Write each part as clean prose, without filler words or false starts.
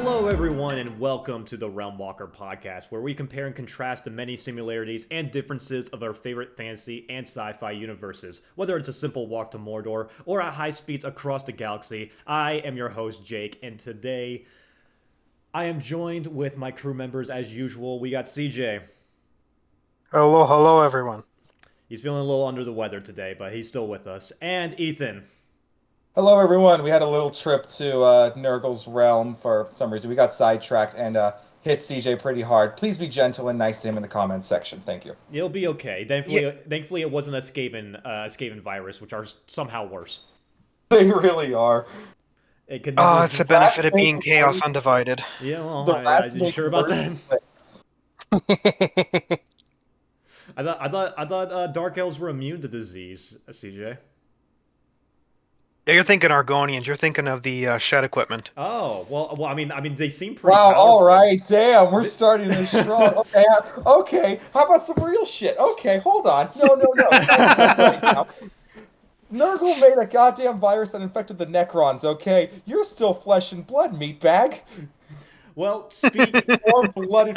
Hello, everyone, and welcome to the Realm Walker podcast, where we compare and contrast the many similarities and differences of our favorite fantasy and sci-fi universes. Whether it's a simple walk to Mordor or at high speeds across the galaxy, I am your host, Jake, and today I am joined with my crew members as usual. We got CJ. Hello, everyone. He's feeling a little under the weather today, but he's still with us. And Ethan. Hello, everyone. We had a little trip to Nurgle's realm for some reason. We got sidetracked and hit CJ pretty hard. Please be gentle and nice to him in the comments section. Thank you. It'll be okay. Thankfully, it wasn't a Skaven virus, which are somehow worse. They really are. It could never... it's the benefit of being chaos undivided. Yeah, well, The I'm rats not make sure about worse that. things. I thought Dark Elves were immune to disease, CJ. You're thinking Argonians. You're thinking of the shed equipment. Oh, well, I mean, they seem pretty Wow, powerful. all right. Damn, we're starting this strong. Okay, okay. How about some real shit? Okay, hold on. No. Right now. Nurgle made a goddamn virus that infected the Necrons, okay? You're still flesh and blood, meatbag. Well, Or blooded.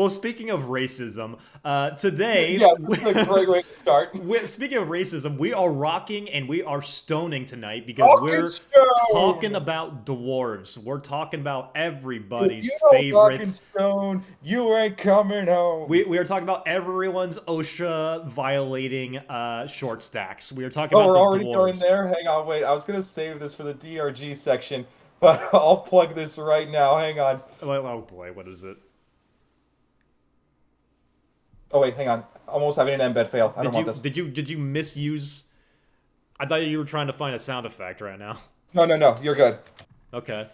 speaking of racism, today... Yes, this is a great way to start. Speaking of racism, we are rocking and we are stoning tonight because we're talking about dwarves. We're talking about everybody's you don't favorite... rock and stone, you ain't coming home. We are talking about everyone's OSHA violating short stacks. We are talking about we're the already dwarves. going there? Hang on, wait. I was going to save this for the DRG section, but I'll plug this right now. Hang on. Oh boy, what is it? Oh, wait, hang on. Almost having an embed fail. I don't want this. Did you misuse? I thought you were trying to find a sound effect right now. No. You're good. Okay.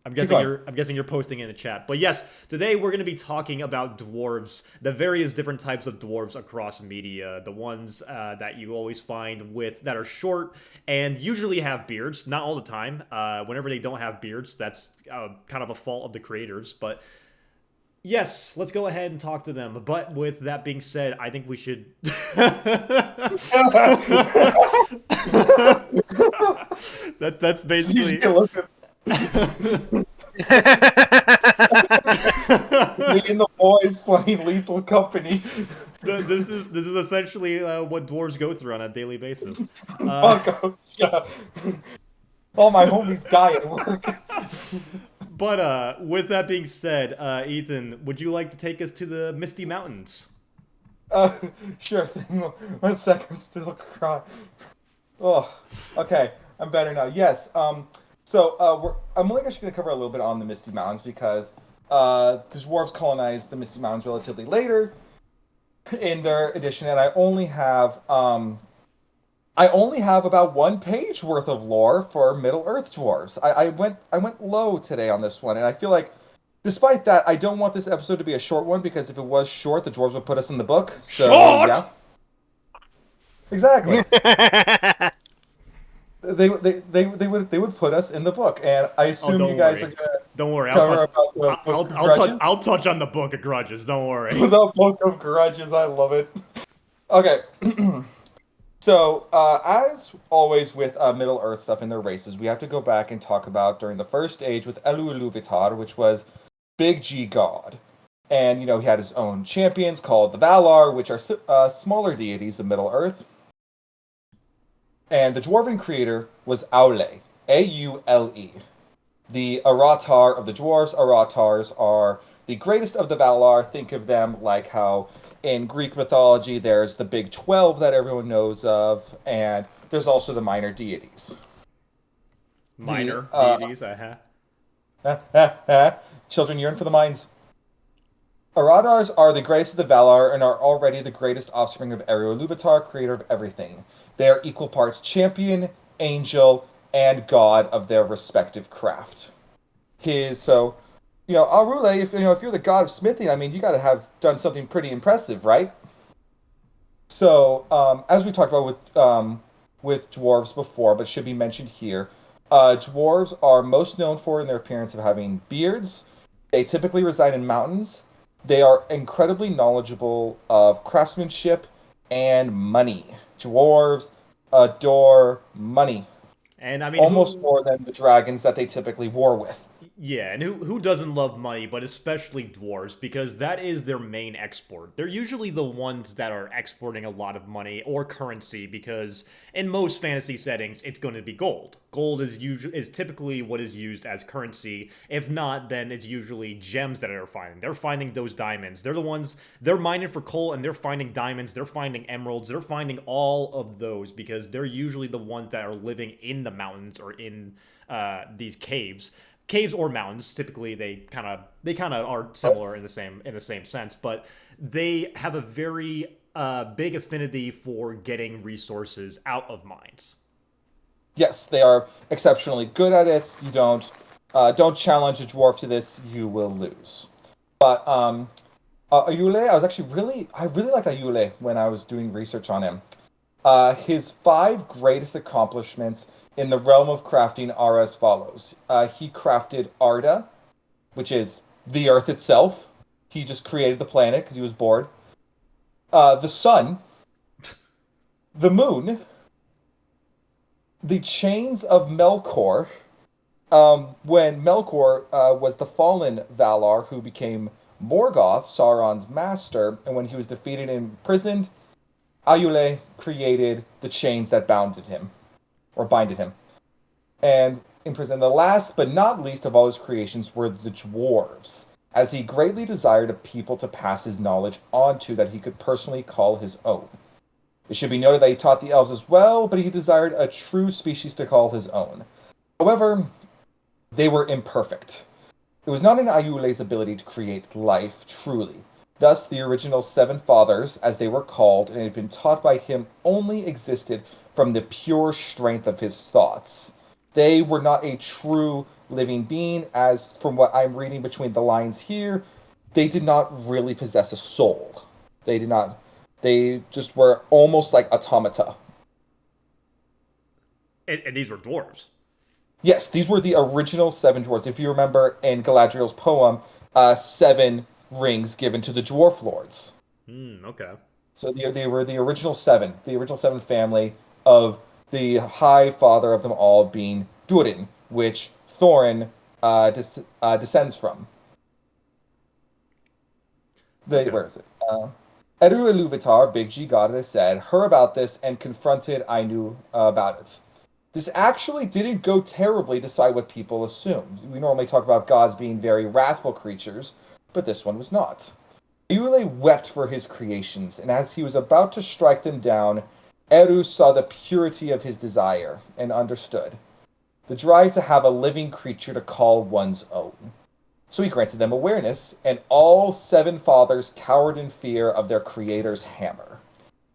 I'm Keep guessing you're posting in the chat. But yes, today we're going to be talking about dwarves, the various different types of dwarves across media, the ones that you always find that are short and usually have beards, not all the time. Whenever they don't have beards, that's kind of a fault of the creators, but yes, let's go ahead and talk to them. But with that being said, I think we should... that's basically... Me and the boys playing Lethal Company. This is essentially what dwarves go through on a daily basis. Yeah. All my homies die at work. But with that being said, Ethan, would you like to take us to the Misty Mountains? Sure thing. 1 second, I'm still crying. Oh, okay. I'm better now. Yes. So I'm only actually going to cover a little bit on the Misty Mountains because the dwarves colonized the Misty Mountains relatively later in their edition, and I only have about 1 page worth of lore for Middle Earth dwarves. I went low today on this one, and I feel like, despite that, I don't want this episode to be a short one because if it was short, the dwarves would put us in the book. So, short. Yeah. Exactly. They would put us in the book, and I assume you guys are gonna. Don't worry, cover about the book of Grudges. I'll touch on the Book of Grudges. Don't worry. The Book of Grudges, I love it. Okay, so as always with Middle Earth stuff in their races, we have to go back and talk about during the first age with Elu, which was Big G God, and he had his own champions called the Valar, which are smaller deities of Middle Earth. And the dwarven creator was Aule, A-U-L-E. The Aratar of the dwarves. Aratars are the greatest of the Valar. Think of them like how in Greek mythology there's the big 12 that everyone knows of, and there's also the minor deities. Minor deities, Children yearn for the mines. Aradars are the greatest of the Valar and are already the greatest offspring of Eru-Ilúvatar, creator of everything. They are equal parts champion, angel, and god of their respective craft. Arule, if you're the god of smithing, I mean, you got to have done something pretty impressive, right? So, as we talked about with dwarves before, but should be mentioned here, dwarves are most known for in their appearance of having beards. They typically reside in mountains. They are incredibly knowledgeable of craftsmanship and money. Dwarves adore money. And I mean, almost more than the dragons that they typically war with. Yeah, and who doesn't love money, but especially dwarves, because that is their main export. They're usually the ones that are exporting a lot of money or currency, because in most fantasy settings, it's going to be gold. Gold is typically what is used as currency. If not, then it's usually gems that they're finding. They're finding those diamonds. They're mining for coal, and they're finding diamonds. They're finding emeralds. They're finding all of those because they're usually the ones that are living in the mountains or in these caves or mountains. Typically they kind of are similar in the same sense, but they have a very big affinity for getting resources out of mines. Yes, they are exceptionally good at it. You don't challenge a dwarf to this, you will lose. But Ayule, I really liked Ayule when I was doing research on him. His five greatest accomplishments in the realm of crafting are as follows. He crafted Arda, which is the Earth itself. He just created the planet because he was bored. The sun, the moon, the chains of Melkor. When Melkor was the fallen Valar who became Morgoth, Sauron's master, and when he was defeated and imprisoned, Ayule created the chains that bounded him, or binded him. And in prison, the last but not least of all his creations were the dwarves, as he greatly desired a people to pass his knowledge on to that he could personally call his own. It should be noted that he taught the elves as well, but he desired a true species to call his own. However, they were imperfect. It was not in Ayule's ability to create life, truly. Thus, the original seven fathers, as they were called, and had been taught by him, only existed from the pure strength of his thoughts. They were not a true living being, as from what I'm reading between the lines here, they did not really possess a soul. They did not. They just were almost like automata. And these were dwarves. Yes, these were the original seven dwarves. If you remember in Galadriel's poem, seven rings given to the dwarf lords. Okay. So they were the original seven family of the high father of them all being Durin, which Thorin descends from. Okay. Where is it? Eru Iluvatar, Big G God, as I said, heard about this and confronted Ainu about it. This actually didn't go terribly despite what people assumed. We normally talk about gods being very wrathful creatures, but this one was not. Iule wept for his creations, and as he was about to strike them down, Eru saw the purity of his desire and understood the drive to have a living creature to call one's own. So he granted them awareness, and all seven fathers cowered in fear of their creator's hammer.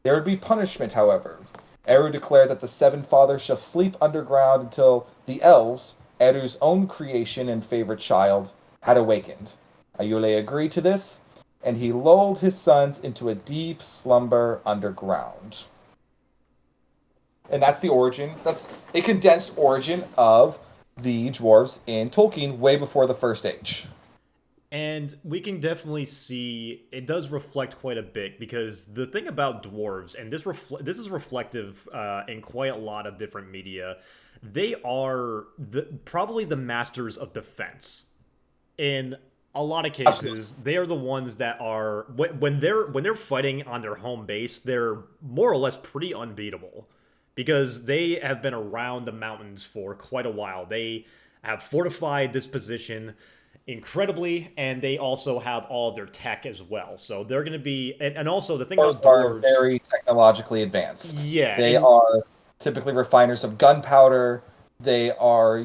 There would be punishment, however. Eru declared that the seven fathers shall sleep underground until the elves, Eru's own creation and favorite child, had awakened. Ayule agreed to this, and he lulled his sons into a deep slumber underground. And that's the origin. That's a condensed origin of the dwarves in Tolkien way before the First Age. And we can definitely see it does reflect quite a bit because the thing about dwarves, and this is reflective in quite a lot of different media, they are probably the masters of defense. In a lot of cases, Absolutely. they are the ones that are when they're fighting on their home base, they're more or less pretty unbeatable because they have been around the mountains for quite a while. They have fortified this position incredibly, and they also have all of their tech as well. So they're going to be, and also the thing Dwarves about are dwarves, very technologically advanced. yeah, They and are typically refiners of gunpowder. They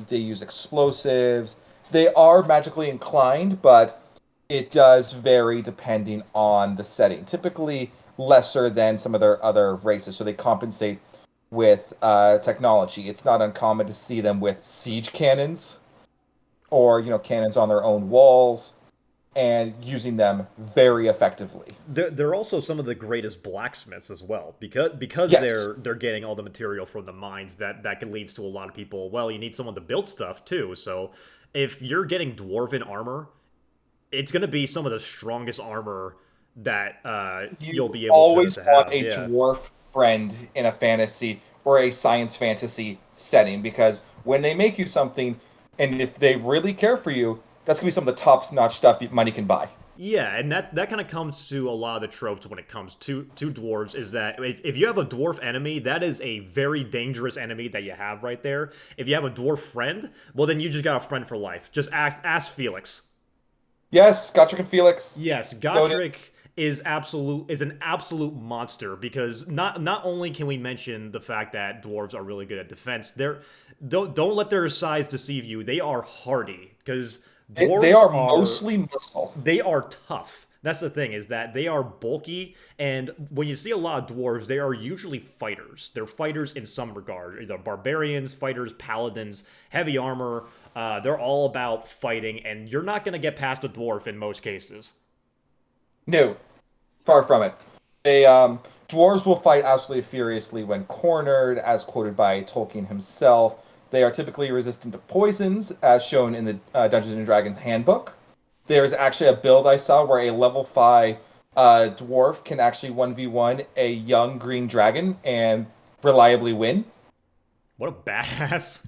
use explosives. They are magically inclined, but it does vary depending on the setting. Typically lesser than some of their other races, so they compensate with technology. It's not uncommon to see them with siege cannons or cannons on their own walls and using them very effectively. they're also some of the greatest blacksmiths as well because Yes, they're getting all the material from the mines that leads to a lot of people. Well, you need someone to build stuff too. So if you're getting dwarven armor, it's going to be some of the strongest armor that you'll you be able to, always to want have. a Yeah. dwarf friend in a fantasy or a science fantasy setting because when they make you something, And if they really care for you, that's gonna be some of the top-notch stuff money can buy. Yeah, and that kind of comes to a lot of the tropes when it comes to dwarves, is that if you have a dwarf enemy, that is a very dangerous enemy that you have right there. If you have a dwarf friend, well then you just got a friend for life. Just ask Felix. Yes, Gotrek and Felix. Yes, Gotrek is an absolute monster, because not only can we mention the fact that dwarves are really good at defense, don't let their size deceive you. They are hardy, because They are mostly muscle. they are tough. That's the thing, is that they are bulky, and when you see a lot of dwarves, they are usually fighters. They're fighters in some regard. They're barbarians, fighters, paladins, heavy armor. They're all about fighting, and you're not going to get past a dwarf in most cases. No, far from it. They dwarves will fight absolutely furiously when cornered, as quoted by Tolkien himself. They are typically resistant to poisons, as shown in the Dungeons and Dragons handbook. There's actually a build I saw where a level 5 dwarf can actually 1v1 a young green dragon and reliably win. What a badass.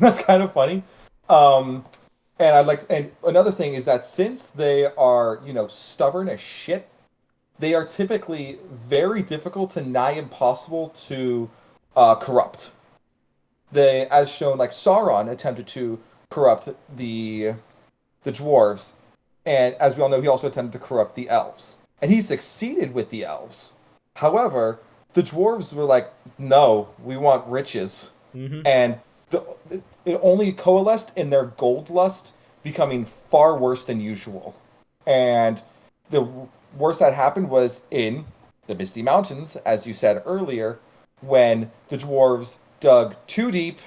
That's kind of funny. And and another thing is that since they are, stubborn as shit, they are typically very difficult to nigh impossible to corrupt. They, as shown, like Sauron attempted to corrupt the dwarves, and as we all know, he also attempted to corrupt the elves, and he succeeded with the elves. However, the dwarves were like, "No, we want riches," and it only coalesced in their gold lust becoming far worse than usual. And the worst that happened was in the Misty Mountains, as you said earlier, when the dwarves dug too deep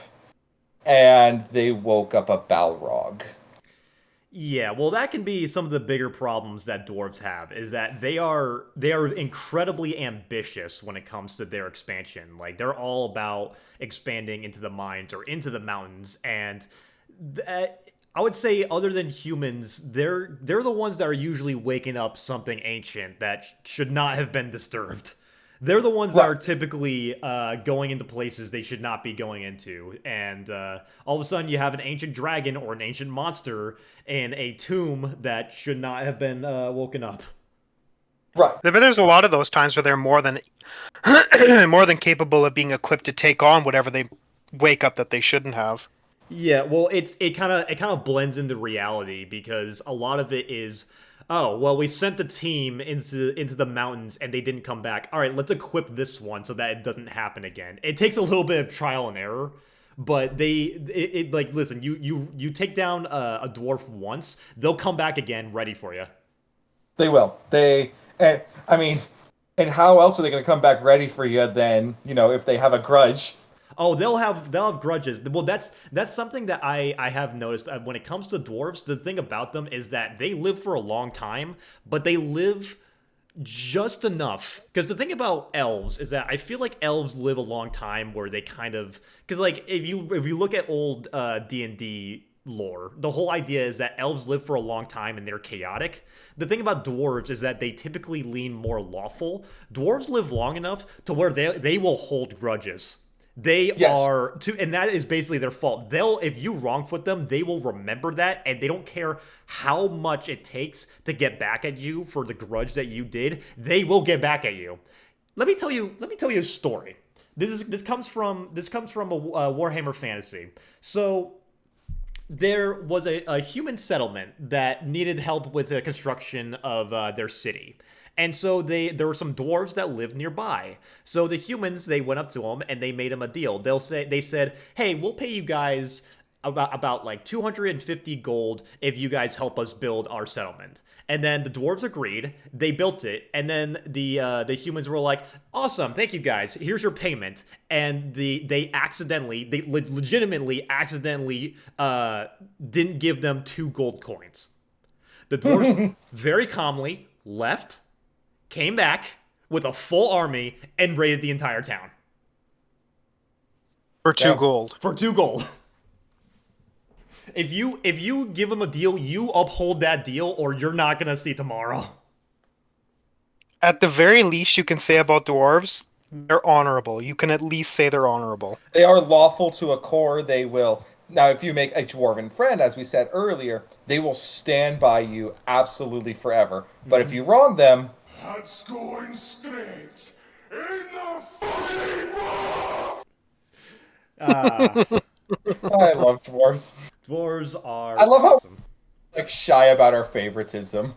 and they woke up a Balrog. Yeah, well, that can be some of the bigger problems that dwarves have, is that they are incredibly ambitious when it comes to their expansion. Like, they're all about expanding into the mines or into the mountains, and I would say, other than humans, they're the ones that are usually waking up something ancient that should not have been disturbed. They're the ones that are typically going into places they should not be going into. And all of a sudden you have an ancient dragon or an ancient monster in a tomb that should not have been woken up. Right. But there's a lot of those times where they're more than more than capable of being equipped to take on whatever they wake up that they shouldn't have. Yeah, well, it kind of blends into reality, because a lot of it is, oh, well, we sent the team into the mountains and they didn't come back. All right, let's equip this one so that it doesn't happen again. It takes a little bit of trial and error, but like, listen, you take down a dwarf once, they'll come back again ready for you. They will. And how else are they going to come back ready for you then, if they have a grudge? Oh, they'll have grudges. Well, that's something that I have noticed when it comes to dwarves. The thing about them is that they live for a long time, but they live just enough. Because the thing about elves is that I feel like elves live a long time where they kind of, because like if you look at old D&D lore, the whole idea is that elves live for a long time and they're chaotic. The thing about dwarves is that they typically lean more lawful. Dwarves live long enough to where they will hold grudges. They are too, and that is basically their fault. If you wrongfoot them, they will remember that, and they don't care how much it takes to get back at you for the grudge that you did. They will get back at you. Let me tell you a story. This comes from a Warhammer fantasy. So there was a human settlement that needed help with the construction of their city. And so there were some dwarves that lived nearby. So the humans, they went up to them and they made them a deal. They said, "Hey, we'll pay you guys about like 250 gold if you guys help us build our settlement." And then the dwarves agreed. They built it, and then the humans were like, "Awesome, thank you guys. Here's your payment." And they legitimately accidentally didn't give them 2 gold coins. The dwarves very calmly left, came back with a full army, and raided the entire town. For 2 gold. For 2 gold. If you give them a deal, you uphold that deal, or you're not gonna see tomorrow. At the very least, you can say about dwarves, they're honorable. You can at least say they're honorable. They are lawful to a core. They will Now, if you make a dwarven friend, as we said earlier, they will stand by you absolutely forever. But if you wrong them, That's going straight in the fucking wall! I love dwarves. Dwarves I are love how awesome. like shy about our favoritism.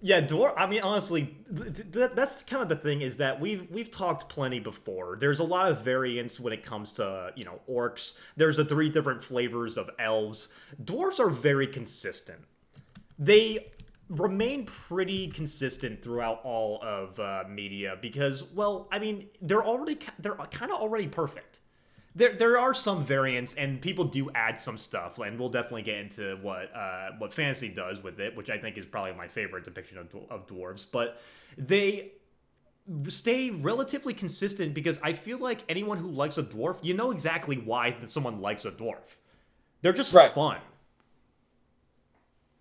Yeah, I mean, honestly, that's kind of the thing is that we've talked plenty before. There's a lot of variance when it comes to orcs. There's the three different flavors of elves. Dwarves are very consistent. They remain pretty consistent throughout all of media because, well, I mean, they're kind of already perfect. There are some variants, and people do add some stuff, and we'll definitely get into what fantasy does with it, which I think is probably my favorite depiction of dwarves. But they stay relatively consistent because I feel like anyone who likes a dwarf, you know exactly why someone likes a dwarf. They're just Right. fun.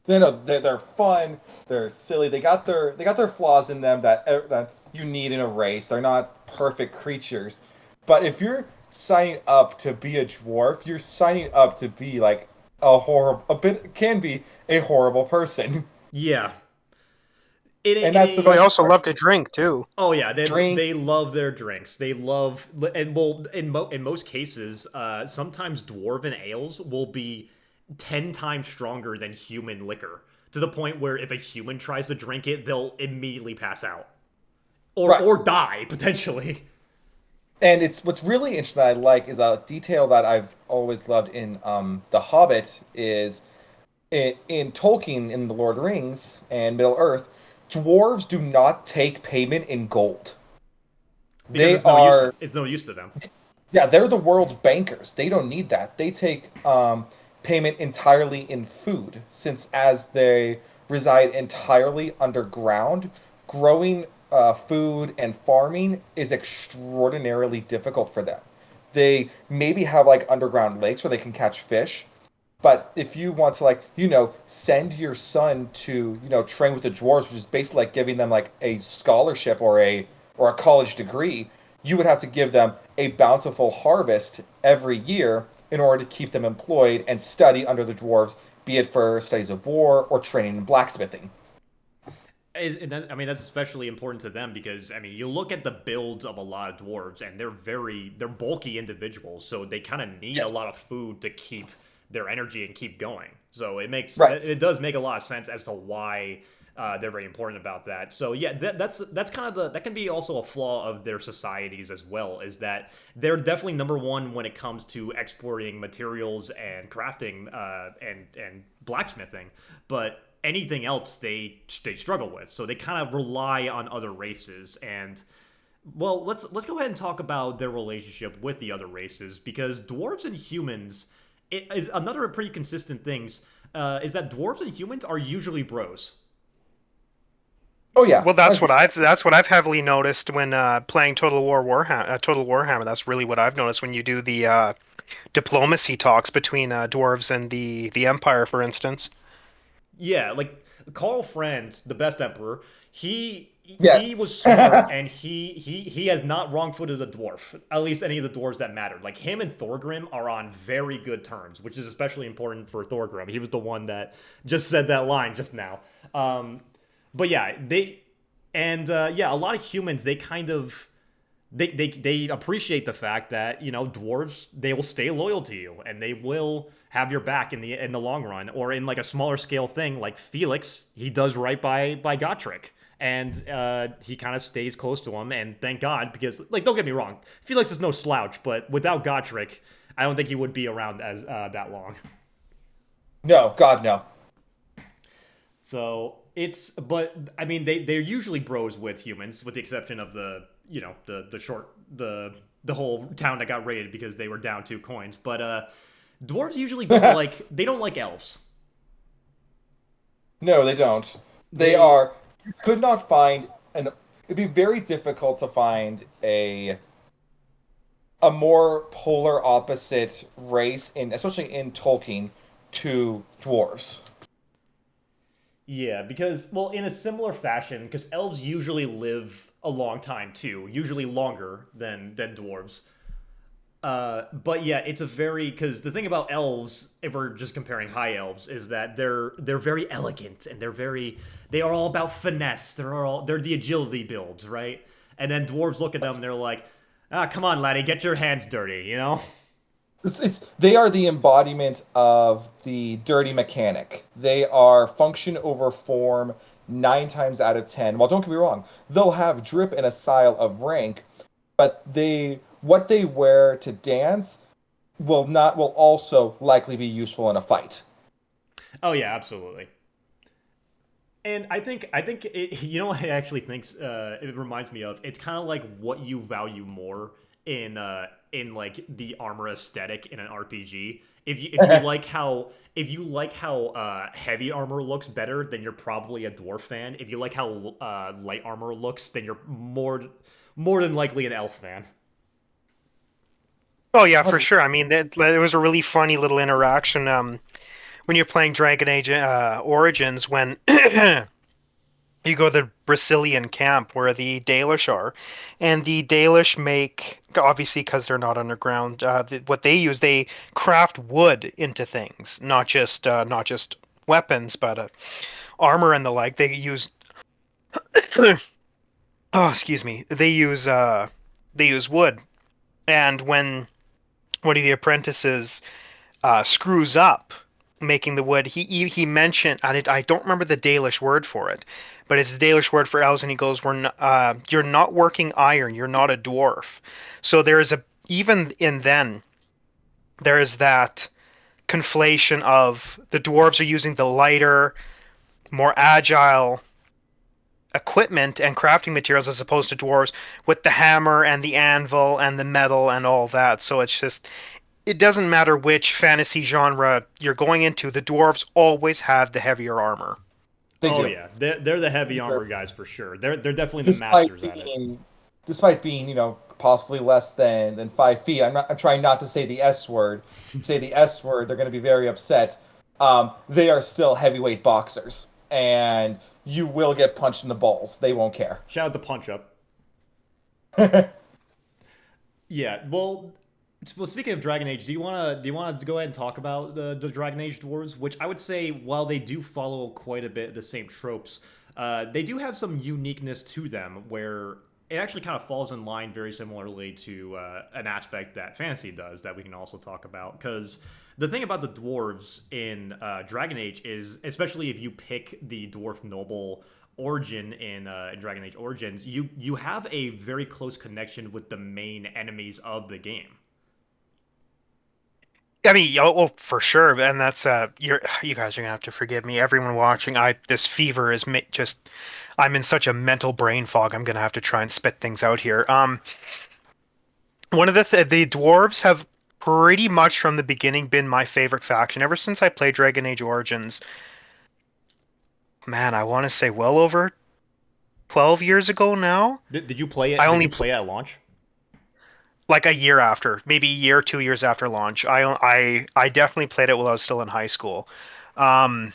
They're fun. They're silly. They got their flaws in them that you need in a race. They're not perfect creatures, but if you're signing up to be a dwarf, you're signing up to be like a bit can be a horrible person, Yeah. In and a, that's the in They a, best also part. love to drink too. Oh yeah, Drink, they love their drinks. They love and well in most cases, sometimes dwarven ales will be 10 times stronger than human liquor to the point where if a human tries to drink it, they'll immediately pass out or right? or die potentially. And it's what's really interesting that I like is a detail that I've always loved in The Hobbit is in Tolkien in the Lord of the Rings and Middle Earth, dwarves do not take payment in gold. Because They are it's no use to them. Yeah, they're the world's bankers. They don't need that. They take payment entirely in food, since as they reside entirely underground, growing food and farming is extraordinarily difficult for them. They maybe have like underground lakes where they can catch fish, but if you want to send your son to, train with the dwarves, which is basically like giving them like a scholarship or a college degree, you would have to give them a bountiful harvest every year in order to keep them employed and study under the dwarves, be it for studies of war or training in blacksmithing. I mean, that's especially important to them because I mean, you look at the builds of a lot of dwarves, and they're bulky individuals, so they kind of need a Yes. lot of food to keep their energy and keep going. So Right. it does make a lot of sense as to why they're very important about that. So yeah, that's kind of that can be also a flaw of their societies as well, is that they're definitely number one when it comes to exporting materials and crafting and blacksmithing, but anything else they struggle with. So they kind of rely on other races. And well, let's go ahead and talk about their relationship with the other races because dwarves and humans it is another pretty consistent things. Is that dwarves and humans are usually bros. Oh yeah. Well, that's what I've heavily noticed when playing Total Warhammer. That's really what I've noticed when you do the diplomacy talks between dwarves and the Empire, for instance. Yeah, like Karl Franz, the best emperor, he Yes. was smart and he has not wrong-footed a dwarf. At least any of the dwarves that mattered. Like him and Thorgrim are on very good terms, which is especially important for Thorgrim. He was the one that just said that line just now. But yeah, yeah, a lot of humans they kind of they appreciate the fact that dwarves they will stay loyal to you and they will have your back in the long run, or in like a smaller scale thing like Felix, he does right by Gotrek, and he kind of stays close to him, and thank God, because like don't get me wrong, Felix is no slouch, but without Gotrek I don't think he would be around as that long. No, God, no. So but I mean, they're usually bros with humans, with the exception of the whole town that got raided because they were down 2 coins. But dwarves usually don't they don't like elves. No, they don't. They They are. You could not find an. It'd be very difficult to find a more polar opposite race especially in Tolkien, to dwarves. Yeah, because well, in a similar fashion, because elves usually live a long time too, usually longer than dwarves. But yeah, it's a very because the thing about elves, if we're just comparing high elves, is that they're very elegant and they are all about finesse. They're the agility builds, right? And then dwarves look at them and they're like, ah, come on, laddie, get your hands dirty, you know? They are the embodiment of the dirty mechanic. They are function over form 9 times out of 10. Well, don't get me wrong, they'll have drip and a style of rank, but they what they wear to dance will also likely be useful in a fight. Oh yeah, absolutely. And I think you know what I actually think it reminds me of. It's kind of like what you value more in like the armor aesthetic in an RPG. If you like how heavy armor looks better, then you're probably a dwarf fan. If you like how light armor looks, then you're more than likely an elf fan. Oh yeah, for sure. I mean, it was a really funny little interaction when you're playing Dragon Age Origins when you go to the Brazilian camp where the Dalish are, and the Dalish make obviously because they're not underground. What they use, they craft wood into things, not just weapons, but armor and the like. They use oh, excuse me. They use wood, and when one of the apprentices screws up making the wood. He mentioned, I don't remember the Dalish word for it, but it's the Dalish word for elves, and he goes, you're not working iron. You're not a dwarf." So there's even in then there is that conflation of the dwarves are using the lighter, more agile equipment and crafting materials as opposed to dwarves with the hammer and the anvil and the metal and all that. So it's just it doesn't matter which fantasy genre you're going into, the dwarves always have the heavier armor. They Oh do. yeah, they're the heavy armor guys for sure. They're definitely the Despite masters at it. despite being, possibly less than 5 feet. I'm trying not to say the S word. Say the S word, they're going to be very upset. They are still heavyweight boxers, and you will get punched in the balls. They won't care. Shout out to Punch Up. Yeah, well, speaking of Dragon Age, do you wanna go ahead and talk about the Dragon Age dwarves? Which I would say, while they do follow quite a bit the same tropes, they do have some uniqueness to them where it actually kind of falls in line very similarly to an aspect that fantasy does that we can also talk about. Because the thing about the dwarves in Dragon Age is, especially if you pick the dwarf noble origin in Dragon Age Origins, you have a very close connection with the main enemies of the game. I mean, well, for sure, and that's you guys are gonna have to forgive me. Everyone watching, this fever is just I'm in such a mental brain fog. I'm gonna have to try and spit things out here. One of the dwarves have pretty much from the beginning been my favorite faction ever since I played Dragon Age Origins. Man, I want to say well over 12 years ago now. Did you play it? I Did only you play it at launch? like a year after, maybe a year, 2 years after launch. I definitely played it while I was still in high school. Um,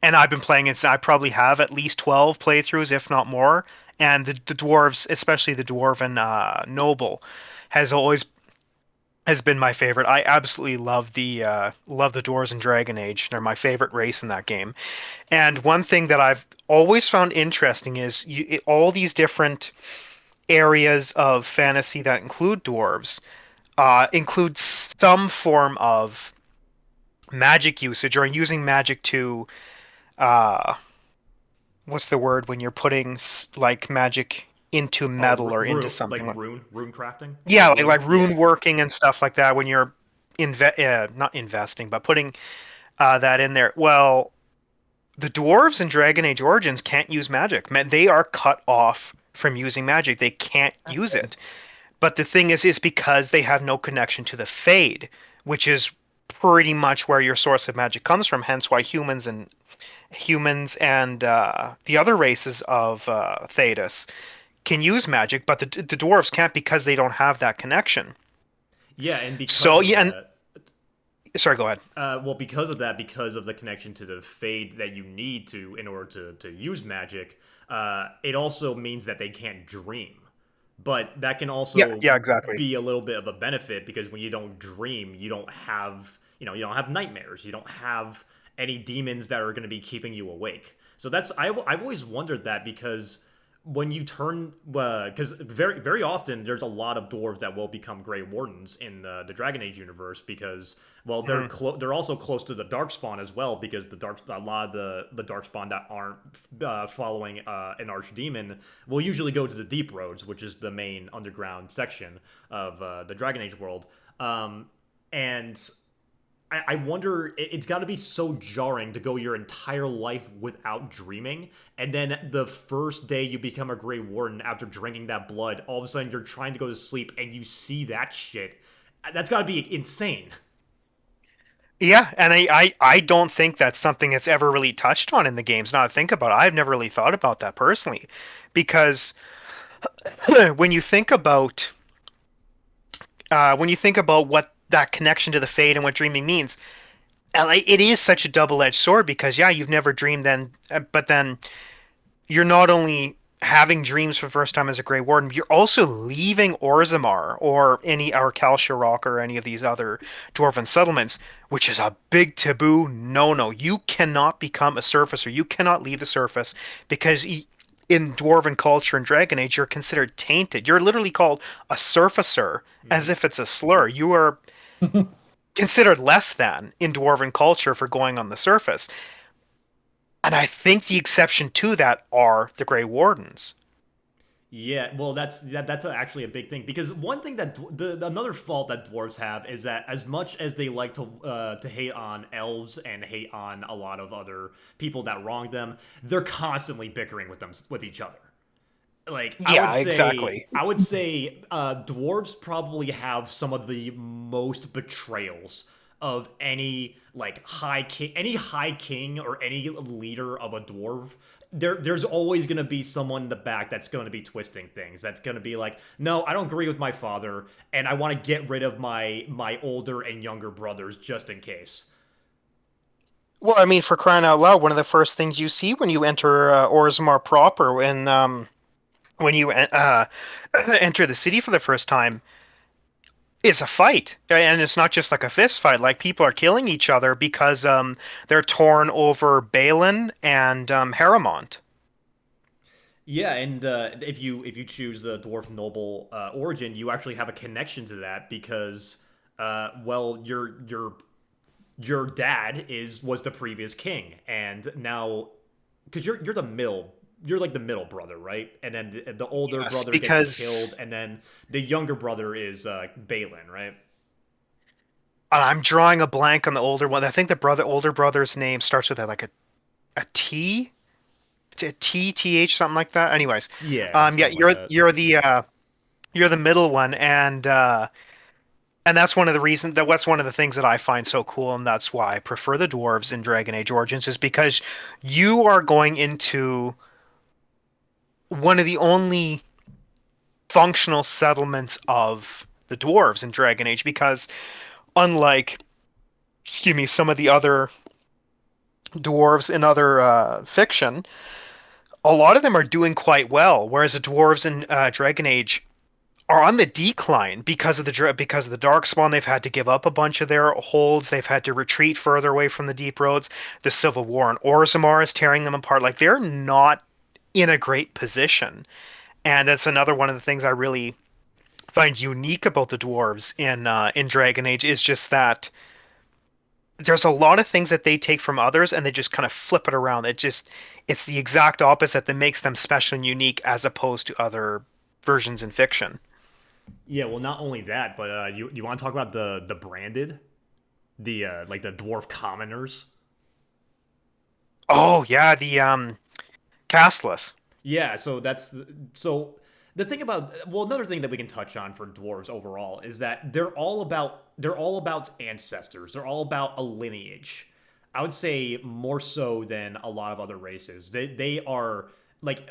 and I've been playing it. I probably have at least 12 playthroughs, if not more. And the dwarves, especially the dwarven noble, has always has been my favorite. I absolutely love the dwarves in Dragon Age. They're my favorite race in that game. And one thing that I've always found interesting is all these different areas of fantasy that include dwarves include some form of magic usage or using magic to uh, what's the word when you're putting like magic into Oh, metal or into something like rune crafting, yeah, like runing. Yeah. rune working and stuff like that when you're not investing but putting that in there. Well, the dwarves in Dragon Age Origins can't use magic. Man, they are cut off from using magic. They can't That's use good. it. But the thing is because they have no connection to the Fade, which is pretty much where your source of magic comes from. Hence why humans and the other races of Thedas can use magic, but the dwarves can't because they don't have that connection. Yeah, and because So of yeah, and that, sorry, go ahead. well, because of that, because of the connection to the fade that you need to in order to use magic, it also means that they can't dream. But that can Yeah, also yeah, exactly. be a little bit of a benefit because when you don't dream, you don't have, you don't have nightmares. You don't have any demons that are going to be keeping you awake. So that's I've always wondered that because when you turn because very often there's a lot of dwarves that will become Grey Wardens in the Dragon Age universe because well Mhm. they're also close to the Darkspawn as well because a lot of the Darkspawn that aren't following an Archdemon will usually go to the Deep Roads, which is the main underground section of the Dragon Age world, and I wonder, it's got to be so jarring to go your entire life without dreaming, and then the first day you become a Grey Warden after drinking that blood, all of a sudden you're trying to go to sleep and you see that shit. That's got to be insane. Yeah, and I don't think that's something that's ever really touched on in the games. Now I think about it, I've never really thought about that personally, because when you think about what that connection to the fade and what dreaming means, it is such a double-edged sword because yeah, you've never dreamed then, but then you're not only having dreams for the first time as a Grey Warden, you're also leaving Orzammar or Kal Shirok or any of these other dwarven settlements, which is a big taboo. No. You cannot become a surfacer. You cannot leave the surface because in dwarven culture and Dragon Age, you're considered tainted. You're literally called a surfacer as Hmm. if it's a slur. You are considered less than in dwarven culture for going on the surface. And I think the exception to that are the Grey Wardens. Yeah, well, that's actually a big thing because one thing that another fault that dwarves have is that as much as they like to hate on elves and hate on a lot of other people that wronged them, they're constantly bickering with each other. Like Yeah, exactly. I would say dwarves probably have some of the most betrayals of any high king or any leader of a dwarf. There's always going to be someone in the back that's going to be twisting things, that's going to be like, no, I don't agree with my father and I want to get rid of my older and younger brothers just in case. Well, I mean, for crying out loud, one of the first things you see when you enter Orzammar proper, when you enter the city for the first time, is a fight, and it's not just like a fist fight. Like people are killing each other because they're torn over Balin and Harrowmont. Yeah, and if you choose the dwarf noble origin, you actually have a connection to that because well, your dad was the previous king, and now because you're like the middle brother, right? And then the older Yes, brother gets because killed, and then the younger brother is Balin, right? I'm drawing a blank on the older one. I think the older brother's name starts with a T, T H something like that. Anyways, Yeah, yeah, something like that. you're the middle one, and that's one of the things that I find so cool, and that's why I prefer the dwarves in Dragon Age Origins, is because you are going into one of the only functional settlements of the dwarves in Dragon Age, because unlike, excuse me, some of the other dwarves in other fiction, a lot of them are doing quite well, whereas the dwarves in Dragon Age are on the decline because of the Darkspawn. They've had to give up a bunch of their holds. They've had to retreat further away from the deep roads. The Civil War in Orzammar is tearing them apart. Like they're not in a great position, and that's another one of the things I really find unique about the dwarves in Dragon Age is just that there's a lot of things that they take from others and they just kind of flip it around. It's the exact opposite that makes them special and unique as opposed to other versions in fiction. Yeah, well, not only that, but you want to talk about the branded, the like the dwarf commoners. Oh yeah, the castless. Yeah, so the thing about well, another thing that we can touch on for dwarves overall is that they're all about ancestors. They're all about a lineage. I would say more so than a lot of other races. They are like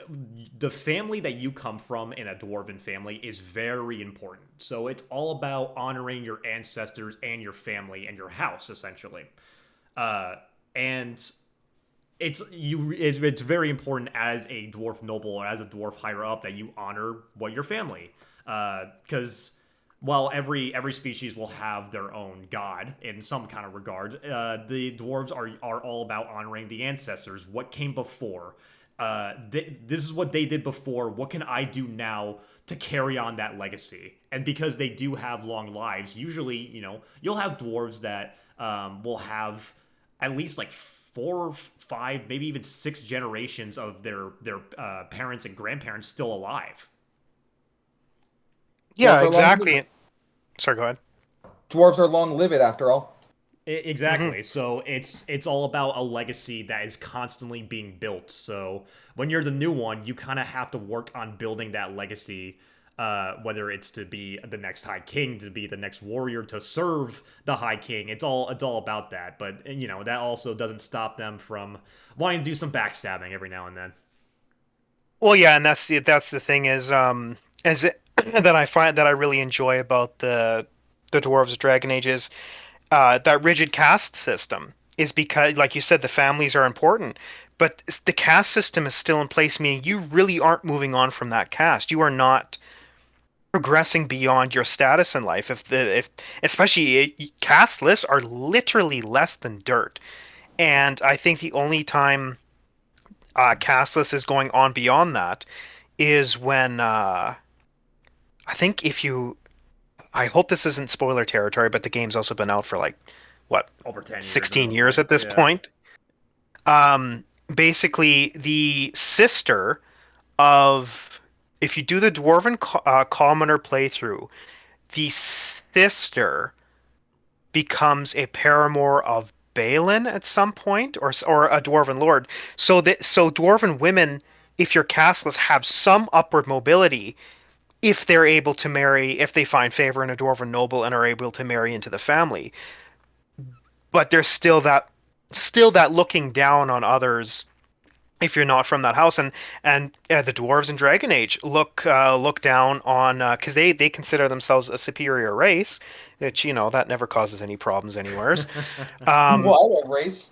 the family that you come from in a dwarven family is very important. So it's all about honoring your ancestors and your family and your house essentially. And it's very important as a dwarf noble or as a dwarf higher up that you honor what your family, because while every species will have their own god in some kind of regard, the dwarves are all about honoring the ancestors, what came before. This is what they did before. What can I do now to carry on that legacy? And because they do have long lives, usually, you'll have dwarves that will have at least like 4, 5, maybe even 6 generations of their parents and grandparents still alive. Yeah, Dwarves are long exactly. Sorry, go ahead. Dwarves are long-lived, after all. Exactly. So it's all about a legacy that is constantly being built. So when you're the new one, you kind of have to work on building that legacy. Whether it's to be the next High King, to be the next warrior, to serve the High King, it's all about that. But that also doesn't stop them from wanting to do some backstabbing every now and then. Well, yeah, and that's the thing is as it, that I find that I really enjoy about the Dwarves Dragon Age is that rigid caste system is because, like you said, the families are important, but the caste system is still in place, meaning you really aren't moving on from that caste. You are not progressing beyond your status in life. If especially caste lists are literally less than dirt, and I think the only time caste list is going on beyond that is when I think if you. I hope this isn't spoiler territory, but the game's also been out for like what Over 10 years or 16 years something. at this Yeah. point. Basically, the sister of if you do the Dwarven commoner playthrough, the sister becomes a paramour of Balin at some point, or a Dwarven lord. So Dwarven women, if you're casteless, have some upward mobility if they're able to marry, if they find favor in a Dwarven noble and are able to marry into the family. But there's still that looking down on others if you're not from that house, and the dwarves in Dragon Age look down on because they consider themselves a superior race, which that never causes any problems anywheres. Um, What? A race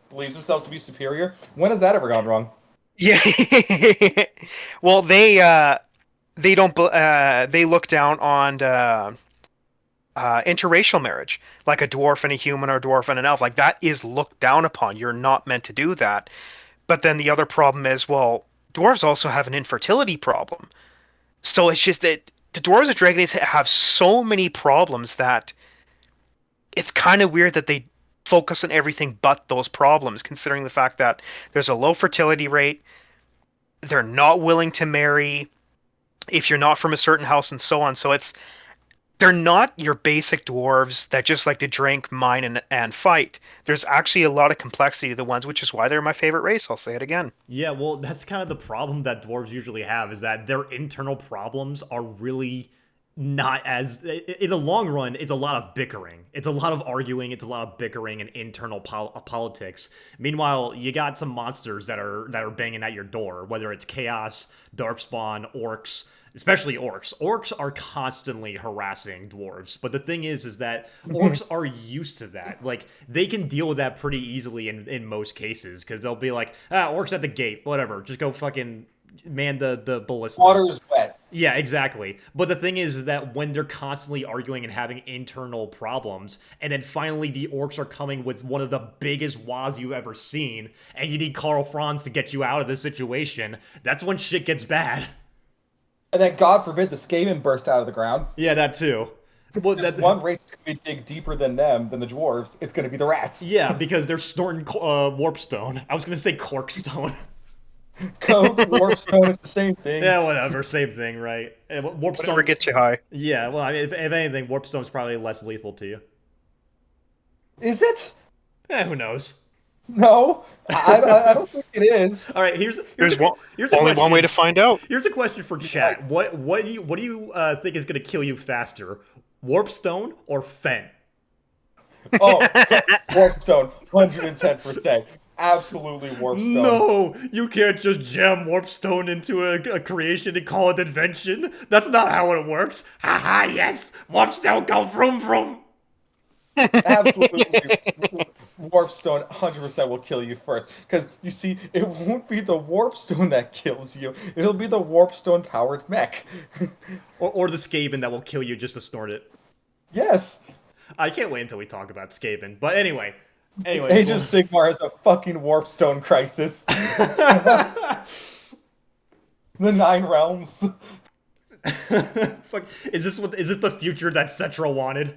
believes themselves to be superior? When has that ever gone wrong? yeah, well they don't they look down on interracial marriage, like a dwarf and a human or a dwarf and an elf. Like that is looked down upon. You're not meant to do that. But then the other problem is, well, dwarves also have an infertility problem. So it's just that the dwarves of Dragon Age have so many problems that it's kind of weird that they focus on everything but those problems, considering the fact that there's a low fertility rate, they're not willing to marry if you're not from a certain house, and so on. So they're not your basic dwarves that just like to drink, mine, and fight. There's actually a lot of complexity to the ones, which is why they're my favorite race. I'll say it again. Yeah, well, that's kind of the problem that dwarves usually have is that their internal problems are really not as in the long run. It's a lot of bickering, it's a lot of arguing, it's a lot of bickering and internal politics. Meanwhile, you got some monsters that are banging at your door, whether it's chaos, darkspawn, orcs. Especially orcs. Orcs are constantly harassing dwarves, but the thing is that orcs are used to that. Like they can deal with that pretty easily in most cases because they'll be like, orcs at the gate, whatever. Just go fucking man the ballistas. Water is wet. Yeah, exactly. But the thing is that when they're constantly arguing and having internal problems, and then finally the orcs are coming with one of the biggest wads you've ever seen, and you need Karl Franz to get you out of this situation, that's when shit gets bad. And then, God forbid, the Skaven burst out of the ground. Yeah, that too. Well, There's one race that's going to dig deeper than them, than the dwarves. It's going to be the rats. yeah, because they're snorting warpstone. I was gonna say corkstone. Coke, warpstone, it's the same thing. Yeah, whatever, same thing, right? Warpstone. Whatever gets you high. Yeah, well, I mean, if anything, warpstone's probably less lethal to you. Is it? Who knows? No, I don't think it is. All right, here's There's a, here's a only question. one way to find out. Here's a question for chat. What do you think is gonna kill you faster, warpstone or fen? Oh, warpstone, 110%. Absolutely warpstone. No, you can't just jam warpstone into a creation and call it invention. That's not how it works. Haha, yes, warpstone go vroom vroom. Absolutely. Warpstone 100% will kill you first. Because, you see, it won't be the Warpstone that kills you. It'll be the Warpstone-powered mech. Or the Skaven that will kill you just to snort it. Yes. I can't wait until we talk about Skaven. But anyway, Age of Sigmar is a fucking Warpstone crisis. The Nine Realms. Fuck, is this the future that Cetra wanted?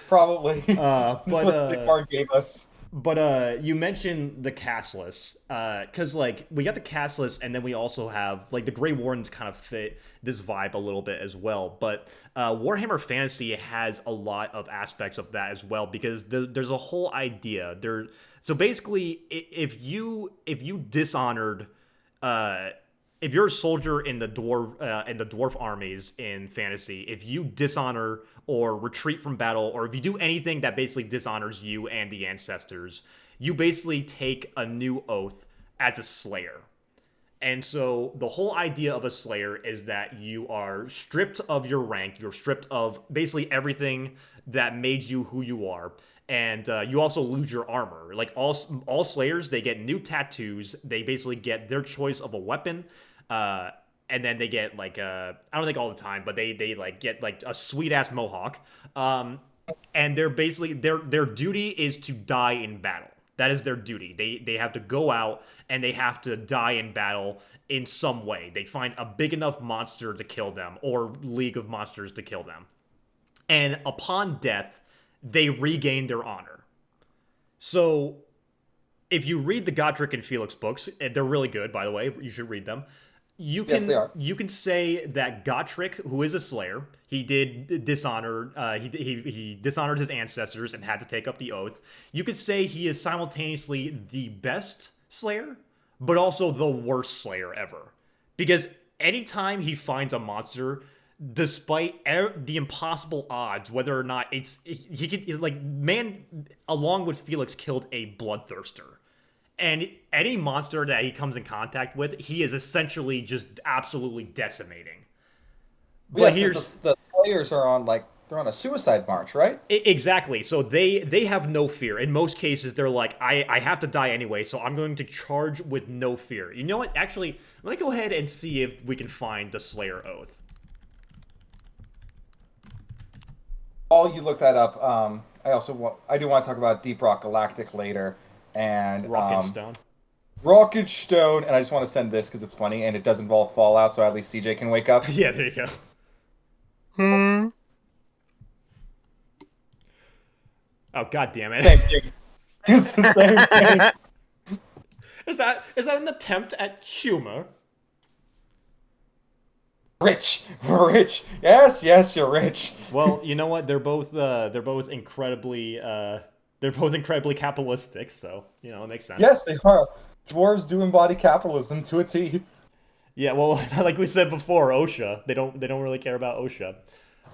Probably. This is But what Sigmar gave us. But you mentioned the castless, because like we got the castless, and then we also have like the Grey Wardens kind of fit this vibe a little bit as well. But Warhammer Fantasy has a lot of aspects of that as well, because there's a whole idea there. So basically, if you dishonored, if you're a soldier in the dwarf armies in fantasy, if you dishonor or retreat from battle, or if you do anything that basically dishonors you and the ancestors, you basically take a new oath as a slayer. And so the whole idea of a slayer is that you are stripped of your rank, you're stripped of basically everything that made you who you are. And you also lose your armor. Like all slayers, they get new tattoos. They basically get their choice of a weapon. And then they get like I don't think all the time, but they like get like a sweet ass mohawk. And they're basically their duty is to die in battle. That is their duty. They have to go out and they have to die in battle in some way. They find a big enough monster to kill them, or league of monsters to kill them. And upon death, they regain their honor. So if you read the Godric and Felix books, and they're really good, by the way, you should read them. Yes, they are. You can say that Gotrek, who is a slayer, he did dishonor. He dishonored his ancestors and had to take up the oath. You could say he is simultaneously the best slayer, but also the worst slayer ever, because anytime he finds a monster, despite the impossible odds, whether or not he could, like, man, along with Felix, killed a bloodthirster. And any monster that he comes in contact with, he is essentially just absolutely decimating. But Yes, here's the Slayers are on, like, they're on a suicide march, right? exactly. So they have no fear. In most cases, they're like, I have to die anyway, so I'm going to charge with no fear. You know what? Actually, let me go ahead and see if we can find the Slayer Oath. While you look that up, I do want to talk about Deep Rock Galactic later, and Rock and Stone. Rocket Stone, and I just want to send this because it's funny and it does involve Fallout, so at least CJ can wake up. Yeah, there you go. Oh, god damn it. Same thing. It's the same thing. Is that an attempt at humor? Rich. We're rich. Yes, you're rich. Well, you know what? They're both incredibly capitalistic, so you know it makes sense. Yes, they are. Dwarves do embody capitalism to a T. Yeah, well, like we said before, OSHA. They don't really care about OSHA.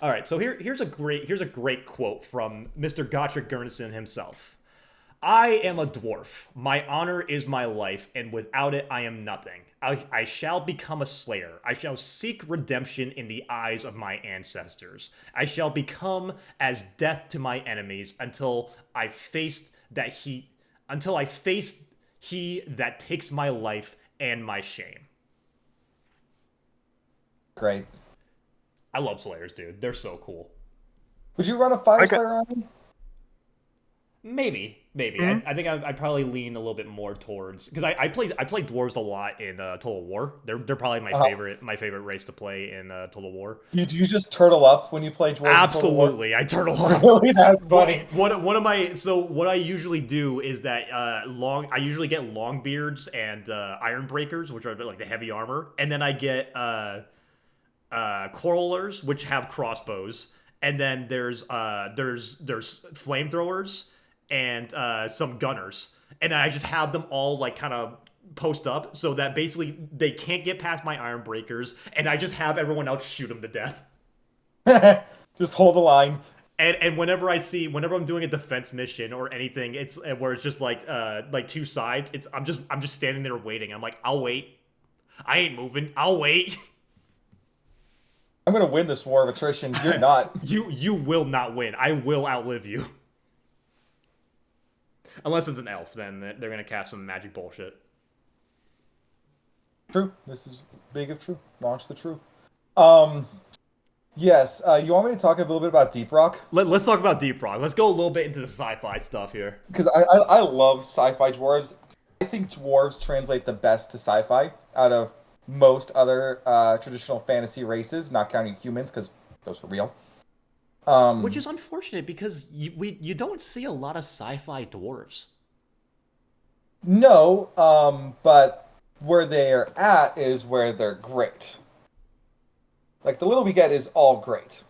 All right, so here's a great quote from Mr. Gotrek Gurnison himself. I am a dwarf. My honor is my life, and without it I am nothing. I shall become a slayer. I shall seek redemption in the eyes of my ancestors. I shall become as death to my enemies until I face he that takes my life and my shame. Great. I love slayers, dude. They're so cool. Would you run a Fire Slayer army? Maybe. Mm-hmm. I think I'd probably lean a little bit more towards, because I played dwarves a lot in Total War. They're probably my favorite race to play in Total War. Do you just turtle up when you play dwarves? Absolutely, I turtle up. Really, that's funny. What I usually do is that I usually get long beards and iron breakers, which are like the heavy armor, and then I get coralers, which have crossbows, and then there's flamethrowers and some gunners, and I just have them all like kind of post up so that basically they can't get past my iron breakers, and I just have everyone else shoot them to death. Just hold the line. And whenever I'm doing a defense mission or anything, it's where it's just like two sides. I'm just standing there waiting. I'm like, I'll wait. I ain't moving. I'll wait. I'm gonna win this war of attrition. You're not. You will not win. I will outlive you. Unless it's an elf, then they're gonna cast some magic bullshit. True. This is big if true. Launch the true. Um, yes. You want me to talk a little bit about Deep Rock? Let's talk about Deep Rock. Let's go a little bit into the sci-fi stuff here. Because I love sci-fi dwarves. I think dwarves translate the best to sci-fi out of most other traditional fantasy races, not counting humans, because those are real. Which is unfortunate because you don't see a lot of sci-fi dwarves. No, but where they're at is where they're great. Like the little we get is all great.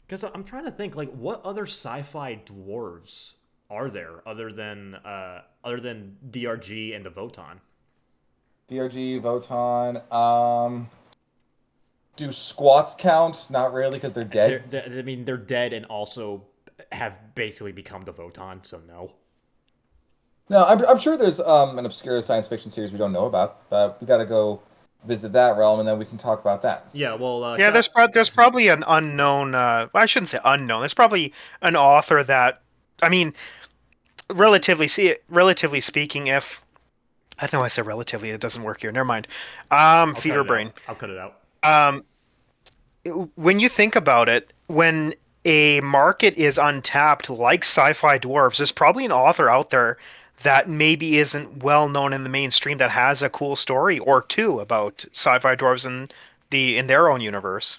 Because I'm trying to think, like, what other sci-fi dwarves are there other than DRG and the Votan? DRG, Votan. Do squats count? Not really, because they're dead. I mean, they're dead and also have basically become the Votan, so no. No, I'm sure there's an obscure science fiction series we don't know about, but we got to go visit that realm, and then we can talk about that. Yeah, well, Yeah, there's probably an unknown. I shouldn't say unknown. There's probably an author that, I mean, relatively speaking, if I don't know, I said relatively, it doesn't work here. Never mind. Fever brain. I'll cut it out. When you think about it, when a market is untapped like sci-fi dwarves, there's probably an author out there that maybe isn't well known in the mainstream that has a cool story or two about sci-fi dwarves in their own universe.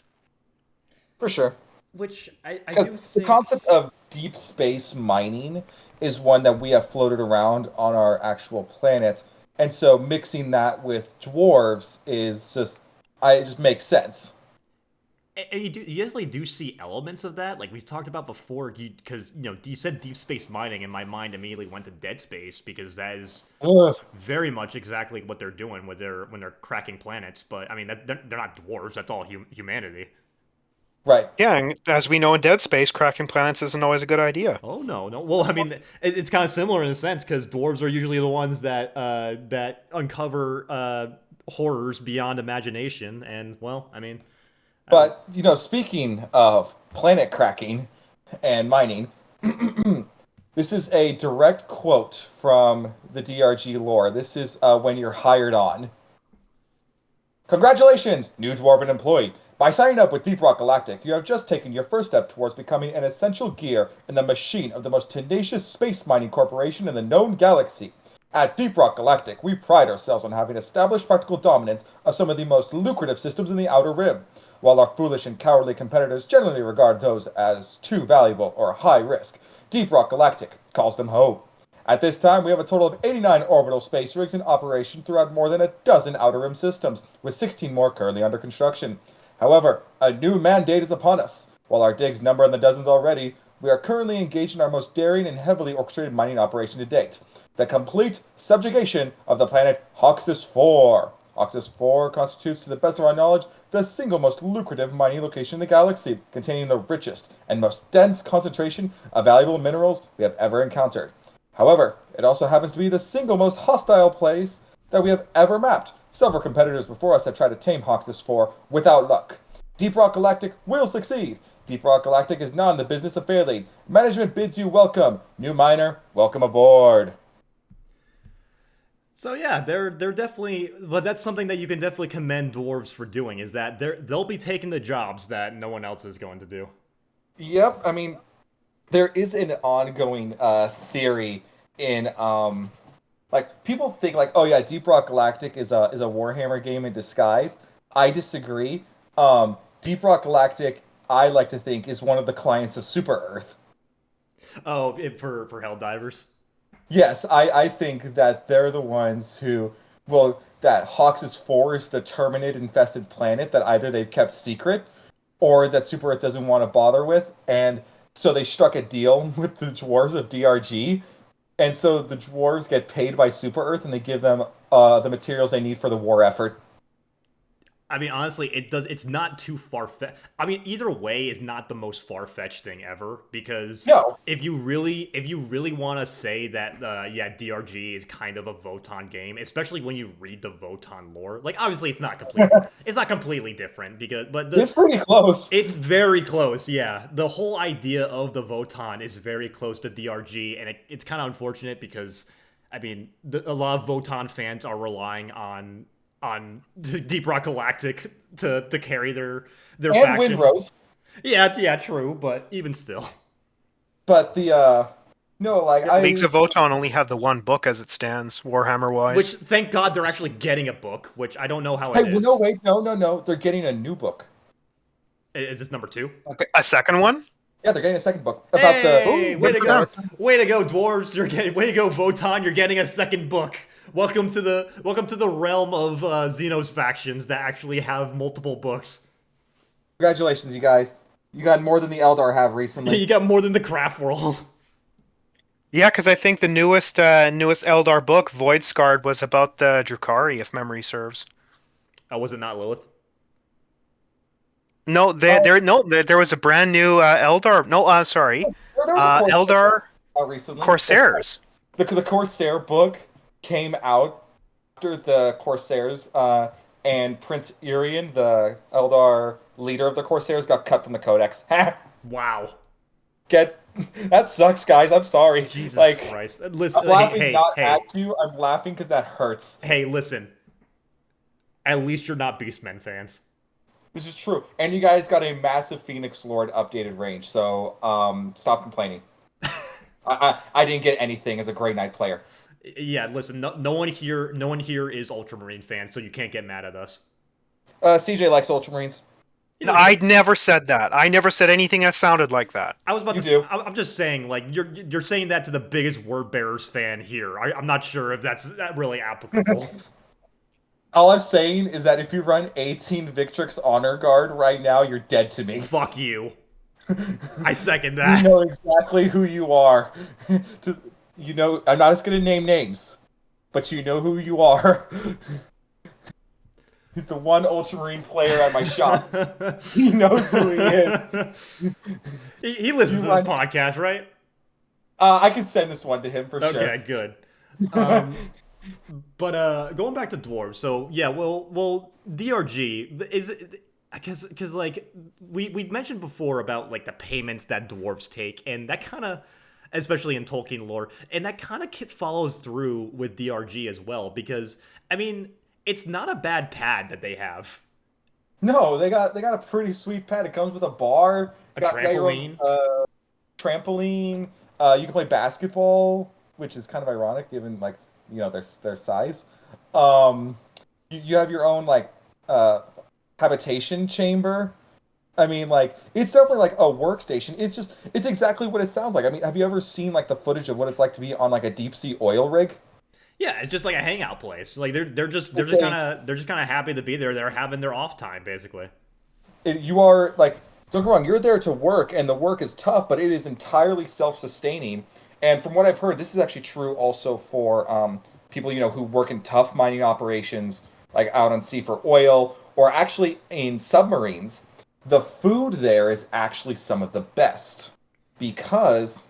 For sure. Which I Because do the think... concept of deep space mining is one that we have floated around on our actual planet, and so mixing that with dwarves is it just makes sense. And you definitely do see elements of that, like we've talked about before. Because you said deep space mining, and my mind immediately went to Dead Space because that is Ugh. very much exactly what they're doing when they're cracking planets. But I mean, they're not dwarves. That's all humanity. Right. Yeah, and as we know in Dead Space, cracking planets isn't always a good idea. Oh no, no. Well, I mean, it's kind of similar in a sense because dwarves are usually the ones that uncover horrors beyond imagination, and well, I mean. But, speaking of planet cracking and mining, this is a direct quote from the DRG lore. This is when you're hired on. Congratulations, new Dwarven employee. By signing up with Deep Rock Galactic, you have just taken your first step towards becoming an essential gear in the machine of the most tenacious space mining corporation in the known galaxy. At Deep Rock Galactic, we pride ourselves on having established practical dominance of some of the most lucrative systems in the Outer Rim, while our foolish and cowardly competitors generally regard those as too valuable or high risk. Deep Rock Galactic calls them home. At this time, we have a total of 89 orbital space rigs in operation throughout more than a dozen Outer Rim systems, with 16 more currently under construction. However, a new mandate is upon us. While our digs number in the dozens already, we are currently engaged in our most daring and heavily orchestrated mining operation to date. The complete subjugation of the planet Hoxus 4. Hoxus 4 constitutes, to the best of our knowledge, the single most lucrative mining location in the galaxy, containing the richest and most dense concentration of valuable minerals we have ever encountered. However, it also happens to be the single most hostile place that we have ever mapped. Several competitors before us have tried to tame Hoxus 4 without luck. Deep Rock Galactic will succeed. Deep Rock Galactic is not in the business of failing. Management bids you welcome. New miner, welcome aboard. So yeah, they're definitely, but that's something that you can definitely commend dwarves for doing, is that they'll be taking the jobs that no one else is going to do. Yep, I mean, there is an ongoing theory in like people think like, oh yeah, Deep Rock Galactic is a Warhammer game in disguise. I disagree. Deep Rock Galactic, I like to think, is one of the clients of Super Earth. Oh, for Helldivers. Yes, I think that they're the ones who, well, that Hoxus 4 is the Terminid infested planet that either they've kept secret or that Super Earth doesn't want to bother with. And so they struck a deal with the dwarves of DRG. And so the dwarves get paid by Super Earth and they give them the materials they need for the war effort. I mean, honestly, it's not too far-fetched. I mean, either way is not the most far-fetched thing ever, because No. if you really want to say that, yeah, DRG is kind of a Votann game, especially when you read the Votann lore. Like, obviously, it's not completely different It's pretty close. it's very close. Yeah, the whole idea of the Votann is very close to DRG, and it's kind of unfortunate because, I mean, a lot of Votann fans are relying on Deep Rock Galactic to carry their And faction. Windrose. Yeah, true, but even still. But the no, like Leagues of Votann only have the one book as it stands, Warhammer wise. Which, thank God, they're actually getting a book, which I don't know how Hey, it is. no, wait, no. They're getting a new book. Is this number 2? Okay, a second one? Yeah, they're getting a second book about Hey, the. way to for go! them. Way to go, dwarves! Way to go, Votann! You're getting a second book. Welcome to the realm of Xenos factions that actually have multiple books. Congratulations, you guys. You got more than the Eldar have recently. You got more than the craft world. Yeah, because I think the newest Eldar book, Void Scarred, was about the Drukhari, if memory serves. Was it not Lilith? No, there was a brand new Eldar. No, sorry, There was a Eldar out recently. Corsairs. The Corsair book came out after the Corsairs, and Prince Irian, the Eldar leader of the Corsairs, got cut from the Codex. Wow. That sucks, guys. I'm sorry. Jesus like, Christ. Listen, I'm laughing hey, not hey, at you. I'm laughing because that hurts. hey, listen. At least you're not Beastmen fans. This is true. And you guys got a massive Phoenix Lord updated range, so stop complaining. I didn't get anything as a Grey Knight player. Yeah, listen. No one here is Ultramarine fans, so you can't get mad at us. CJ likes Ultramarines. No, I never said that. I never said anything that sounded like that. I was about You to. do. I'm just saying, like you're saying that to the biggest word bearers fan here. I'm not sure if that's really applicable. All I'm saying is that if you run 18 Victrix Honor Guard right now, you're dead to me. Fuck you. I second You that. know exactly who you are. You know, I'm not just going to name names, but you know who you are. He's the one Ultramarine player at my shop. He knows who he is. He listens to this podcast, right? I can send this one to him for sure. Okay, good. But going back to dwarves, so yeah, well, DRG is, I guess, because like we've mentioned before about like the payments that dwarves take, and that kind of, especially in Tolkien lore, and that kind of follows through with DRG as well, because I mean, it's not a bad pad that they have. No, they got a pretty sweet pad. It comes with a bar, A got your trampoline. own, trampoline. You can play basketball, which is kind of ironic given like their size. You have your own like habitation chamber. I mean, like it's definitely like a workstation. It's exactly what it sounds like. I mean, have you ever seen like the footage of what it's like to be on like a deep sea oil rig? Yeah, it's just like a hangout place. Like they're just kind of happy to be there. They're having their off time basically. You are like, don't get me wrong, you're there to work, and the work is tough, but it is entirely self-sustaining. And from what I've heard, this is actually true also for people who work in tough mining operations, like out on sea for oil, or actually in submarines. The food there is actually some of the best because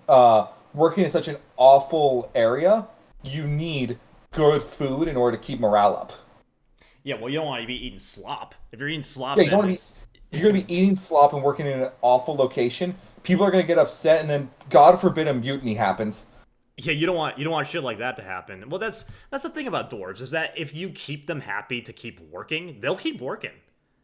working in such an awful area, you need good food in order to keep morale up. Yeah, well, you don't want to be eating slop. If you're eating slop, Yeah, you then don't want you're going to be eating slop and working in an awful location. People are going to get upset, and then, God forbid, a mutiny happens. yeah, you don't want shit like that to happen. Well, that's the thing about dwarves is that if you keep them happy to keep working, they'll keep working.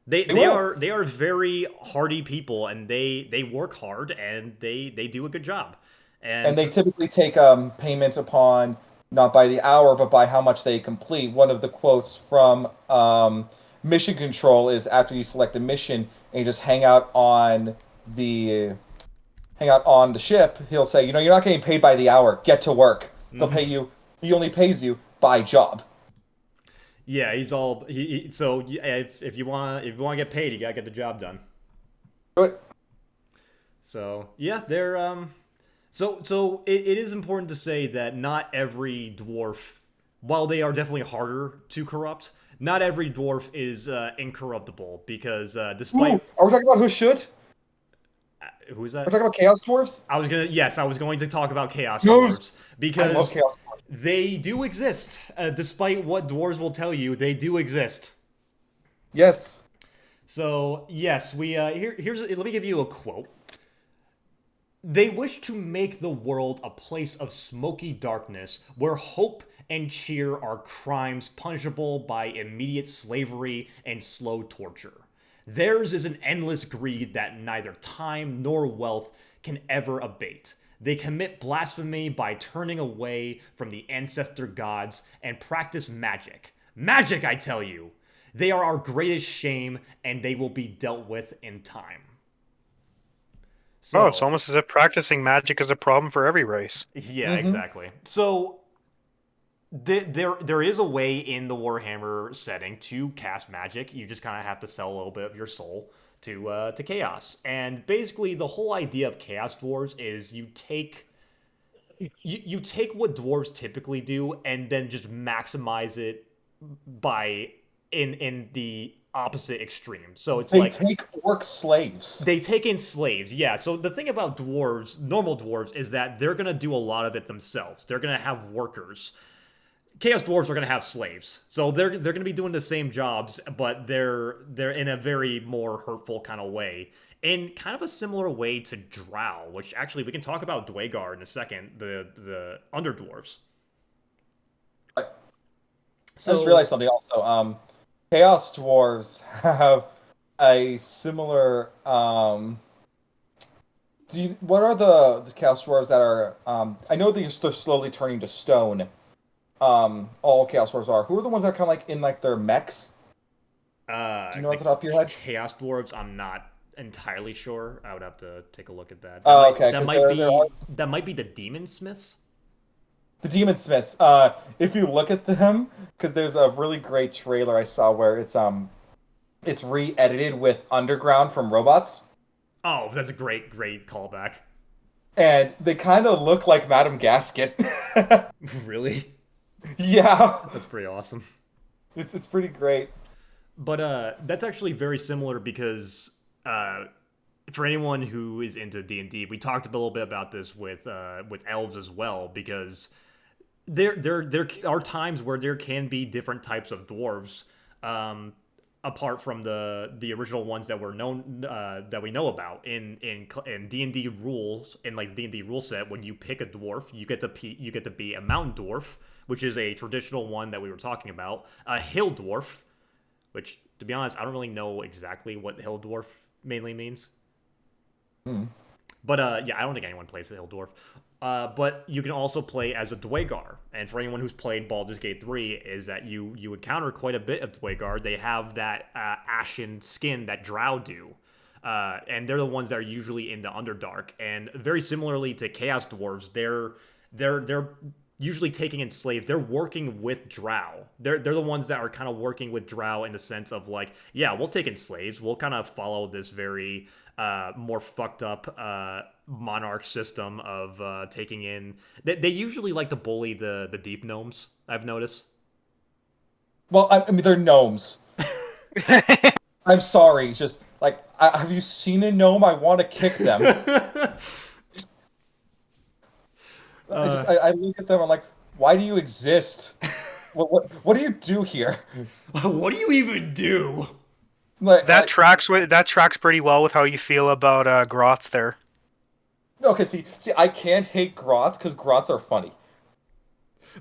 They are very hardy people, and they work hard, and they do a good job. And they typically take payment upon not by the hour, but by how much they complete. One of the quotes from Mission Control is after you select a mission and you just hang out on the ship, he'll say, you're not getting paid by the hour. Get to work. They'll pay you. He only pays you by job. Yeah, he's all so if you want to get paid, you gotta get the job done. Do it. So yeah, they're So it is important to say that not every dwarf, while they are definitely harder to corrupt, Not every dwarf is incorruptible because Ooh, despite are we talking about who should? who is We're that? talking about Chaos Dwarves? I was going to talk about chaos Yes! dwarves I love because Chaos Dwarves. they do exist. Despite what dwarves will tell you, they do exist. Yes. So yes, we here's let me give you a quote. They wish to make the world a place of smoky darkness where hope and cheer are crimes punishable by immediate slavery and slow torture. Theirs is an endless greed that neither time nor wealth can ever abate. They commit blasphemy by turning away from the ancestor gods and practice magic. Magic, I tell you! They are our greatest shame, and they will be dealt with in time. Oh, it's So, almost as if practicing magic is a problem for every race. yeah, Mm-hmm. exactly. So there is a way in the Warhammer setting to cast magic. You just kind of have to sell a little bit of your soul to chaos. And basically, the whole idea of chaos dwarves is you take what dwarves typically do and then just maximize it by in the opposite extreme. So it's They like take orc slaves. they take in slaves, yeah. So the thing about dwarves, normal dwarves, is that they're gonna do a lot of it themselves. They're gonna have workers. Chaos dwarves are gonna have slaves, so they're gonna be doing the same jobs, but they're in a very more hurtful kind of way, in kind of a similar way to Drow, which actually we can talk about Dwagar in a second. The underdwarves. I So just realized something also. Chaos Dwarves have a similar. What are the Chaos Dwarves that are? I know they're slowly turning to stone. All Chaos Dwarves are. Who are the ones that are kind of like in like their mechs? Do you know the off the top of your head? Chaos dwarves, I'm not entirely sure. I would have to take a look at that. Oh, okay, That because might there are be that might be the demon smiths. the Demon Smiths. If you look at them, because there's a really great trailer I saw where it's re-edited with Underground from Robots, Oh, that's a great callback. and they kind of look like Madame Gasket. Really? Yeah, That's pretty awesome. it's pretty great. But that's actually very similar because for anyone who is into D&D, we talked a little bit about this with elves as well, because there are times where there can be different types of dwarves, apart from the original ones that were known that we know about in D&D rules, in like D&D rule set. When you pick a dwarf, you get to be a mountain dwarf, which is a traditional one that we were talking about, a hill dwarf, which, to be honest, I don't really know exactly what hill dwarf mainly means. Hmm. But yeah, I don't think anyone plays a hill dwarf. But you can also play as a Dwagar, and for anyone who's played Baldur's Gate 3, is that you encounter quite a bit of Dwagar. They have that ashen skin that Drow do, and they're the ones that are usually in the Underdark. And very similarly to Chaos Dwarves, they're usually taking in slaves. They're working with Drow. They're the ones that are kind of working with Drow in the sense of like, yeah, we'll take in slaves. We'll kind of follow this very more fucked up monarch system of taking in. They usually like to bully the deep gnomes, I've noticed. Well, I mean, they're gnomes. I'm sorry, it's just like, have you seen a gnome? I want to kick them. I look at them. I'm like, why do you exist? What do you do here? What do you even do? Like, That tracks pretty well with how you feel about Grotz there. okay, see, I can't hate grots because grots are funny.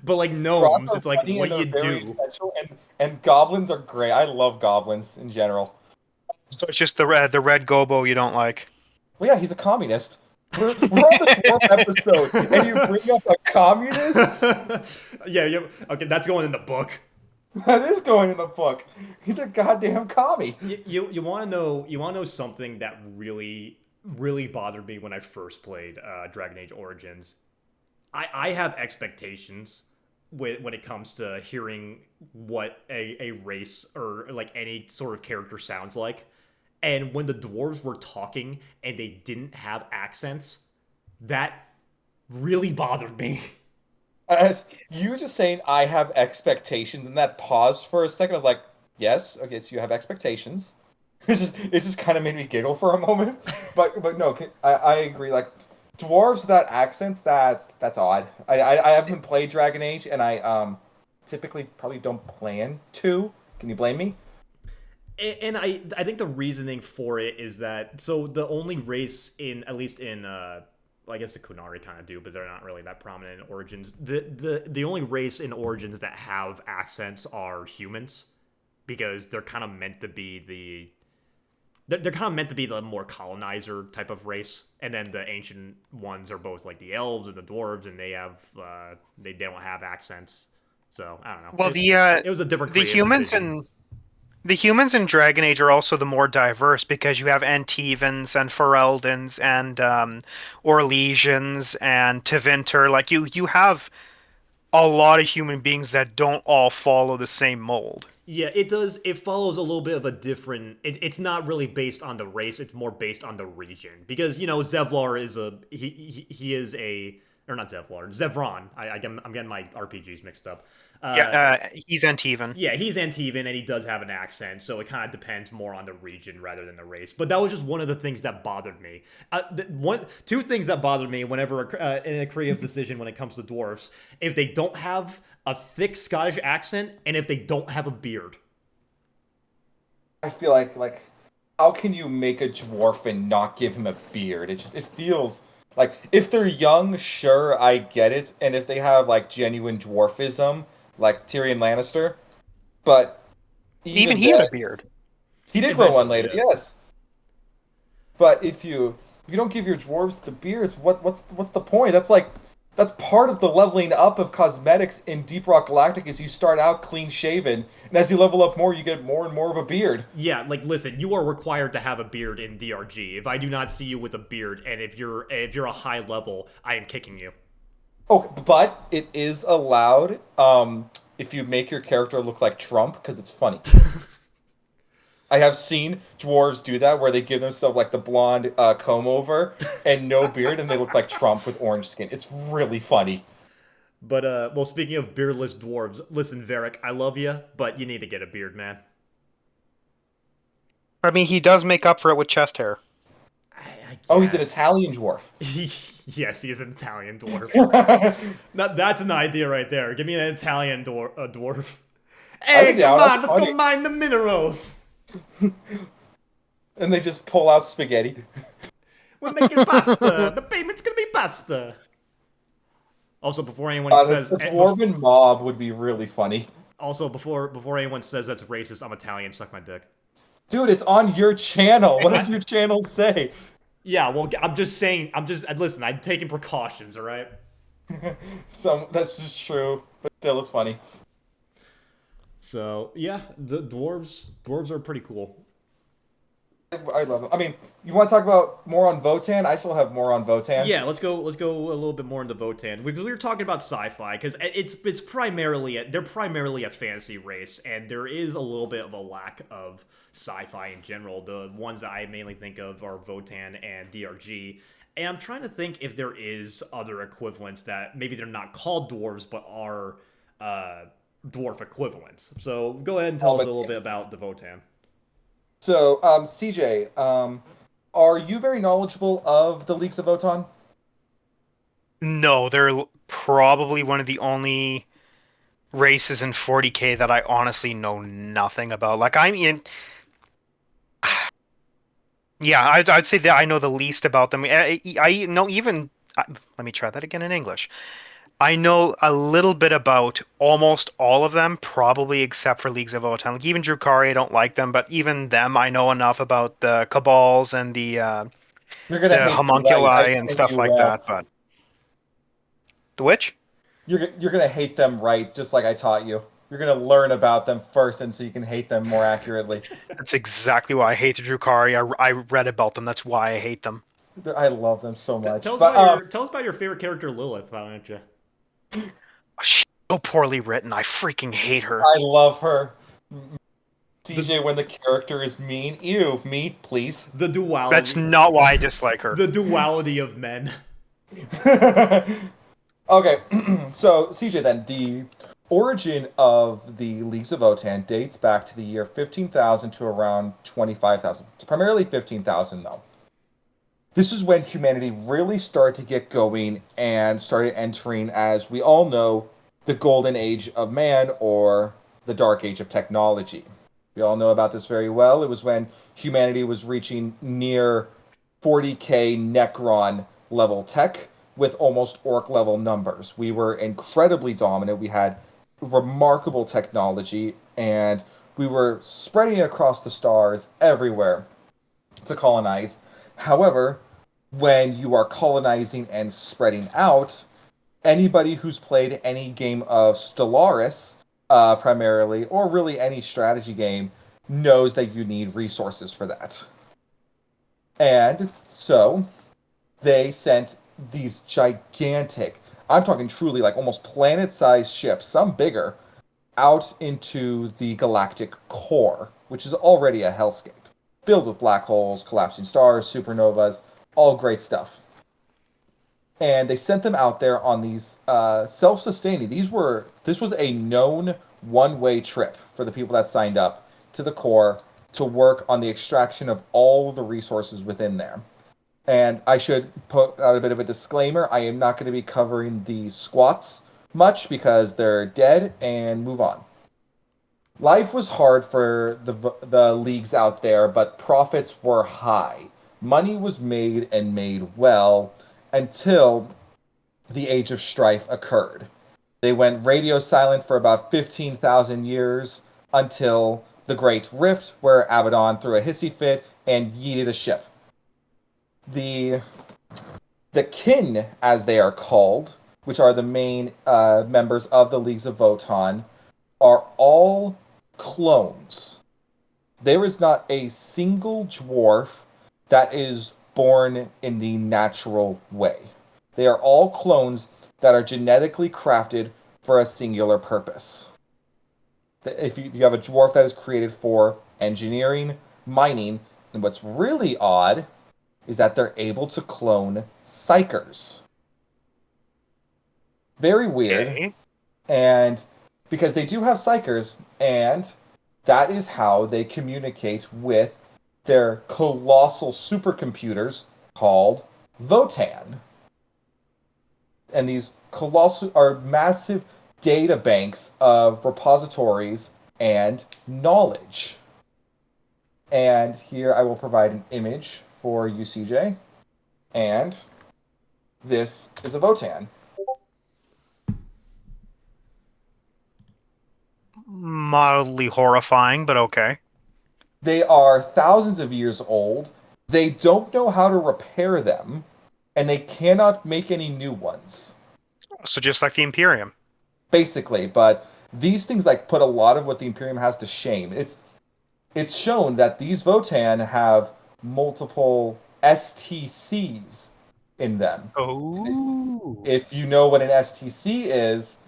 But like Grots gnomes, are it's like, funny what and do they're you very do? essential, and goblins are great. I love goblins in general. So it's just the red gobo you don't like. Well, yeah, he's a communist. We're on the 12th episode, and you bring up a communist? Yeah. Okay, that's going in the book. That is going in the book. He's a goddamn commie. You want to know something that really bothered me when I first played Dragon Age Origins. I have expectations when it comes to hearing what a race or like any sort of character sounds like. And when the dwarves were talking and they didn't have accents, that really bothered me. As you were just saying, I have expectations, and that paused for a second. I was like, Yes. Okay, so you have expectations. It just kind of made me giggle for a moment. But no, I agree. Like dwarves with that accents, that's odd. I haven't played Dragon Age, and I typically probably don't plan to. Can you blame me? And I think the reasoning for it is that so the only race in at least in well, I guess the Kunari kind of do, but they're not really that prominent in Origins. The only race in Origins that have accents are humans because they're kind of meant to be they're kind of meant to be the more colonizer type of race, and then the ancient ones are both like the elves and the dwarves, and they have they don't have accents. So I don't know. Well, It was a different the creative humans decision. and the humans in Dragon Age are also the more diverse because you have Antevans and Fereldans and Orlesians and Tevinter. Like you have a lot of human beings that don't all follow the same mold. Yeah, it does. It follows a little bit of a different. It's not really based on the race. It's more based on the region because Zevlar is he is a or not Zevlar Zevron. I'm getting my RPGs mixed up. He's Antevan. Yeah, he's Antevan and he does have an accent, so it kind of depends more on the region rather than the race. But that was just one of the things that bothered me. Two things that bothered me whenever in a creative decision when it comes to dwarves: if they don't have a thick Scottish accent and if they don't have a beard. I feel like how can you make a dwarf and not give him a beard? It feels like if they're young, sure, I get it, and if they have like genuine dwarfism, like Tyrion Lannister, but Even he then, had a beard. he did grow one Eventually, later, yeah. yes. But if you don't give your dwarves the beards, what's the point? That's part of the leveling up of cosmetics in Deep Rock Galactic is you start out clean shaven, and as you level up more, you get more and more of a beard. Yeah, like listen, you are required to have a beard in DRG. If I do not see you with a beard, and if you're a high level, I am kicking you. Oh, but it is allowed if you make your character look like Trump because it's funny. I have seen dwarves do that where they give themselves like the blonde comb over and no beard, and they look like Trump with orange skin. It's really funny. But well, speaking of beardless dwarves, listen, Varric, I love you, but you need to get a beard, man. I mean, he does make up for it with chest hair. I Oh, he's an guess. Italian dwarf. Yes, he is an Italian dwarf. That's an idea right there. Give me an Italian dwarf. Hey, I'm down, come on, that's let's go funny. mine the minerals. And they just pull out spaghetti. We're making pasta. The payment's gonna be pasta. Also, before anyone says, The dwarven mob would be really funny. also before anyone says that's racist, I'm Italian. Suck my dick. Dude, it's on your channel. What does your channel say? Yeah, well, I'm just saying. Listen. I'm taking precautions. All right. That's just true, but still, it's funny. So yeah, the dwarves are pretty cool. I love it. I mean, you want to talk about more on Votan? I still have more on Votan. Yeah, let's go a little bit more into Votan because we were talking about sci-fi because it's primarily they're primarily a fantasy race and there is a little bit of a lack of sci-fi in general. The ones that I mainly think of are Votan and DRG. And I'm trying to think if there is other equivalents that maybe they're not called dwarves but are dwarf equivalents. So go ahead and tell us a little bit about the Votan. So, CJ, are you very knowledgeable of the Leagues of Votan? No, they're probably one of the only races in 40K that I honestly know nothing about. Like, I mean, yeah, I'd say that I know the least about them. I know even. Let me try that again in English. I know a little bit about almost all of them, probably except for Leagues of Votan. Like even Drukari, I don't like them, but even them, I know enough about the Cabals and the You're gonna hate them, homunculi right? I and told stuff you, like that. But the witch? You're gonna hate them, right? Just like I taught you. You're gonna learn about them first, and so you can hate them more accurately. That's exactly why I hate the Drukari. I read about them. That's why I hate them. I love them so much. Tell us, But tell us about your favorite character, Lilith, why don't you? She's so poorly written. I freaking hate her. I love her. CJ, when the character is mean, ew, meat, please. The duality. That's not why I dislike her. The duality of men. Okay, so CJ, then origin of the Leagues of Votan dates back to the year 15,000 to around 25,000. It's primarily 15,000 though. This is when humanity really started to get going and started entering, as we all know, the golden age of man or the dark age of technology. We all know about this very well. It was when humanity was reaching near 40k Necron level tech with almost orc level numbers. We were incredibly dominant. We had remarkable technology, and we were spreading across the stars everywhere to colonize. However, when you are colonizing and spreading out, anybody who's played any game of Stellaris, primarily, or really any strategy game, knows that you need resources for that. And so they sent these gigantic, I'm talking truly like almost planet-sized ships, some bigger, out into the galactic core, which is already a hellscape, filled with black holes, collapsing stars, supernovas, all great stuff. And they sent them out there on these self-sustaining. This was a known one-way trip for the people that signed up to the core to work on the extraction of all the resources within there. And I should put out a bit of a disclaimer. I am not going to be covering the squats much because they're dead, and move on. Life was hard for the leagues out there, but profits were high. Money was made and made well until the Age of Strife occurred. They went radio silent for about 15,000 years until the Great Rift, where Abaddon threw a hissy fit and yeeted a ship. The kin, as they are called, which are the main members of the Leagues of Votan, are all clones. There is not a single dwarf that is born in the natural way. They are all clones that are genetically crafted for a singular purpose. If you have a dwarf that is created for engineering, mining, and what's really odd is that they're able to clone psychers. Very weird. Okay. And because they do have psychers, and that is how they communicate with their colossal supercomputers called Votan. And these colossal are massive data banks of repositories and knowledge. And here I will provide an image for UCJ. And this is a Votan. Mildly horrifying, but okay. They are thousands of years old. They don't know how to repair them, and they cannot make any new ones. So just like the Imperium. Basically, but these things like put a lot of what the Imperium has to shame. It's shown that these Votan have multiple STCs in them. Oh. If you know what an STC is,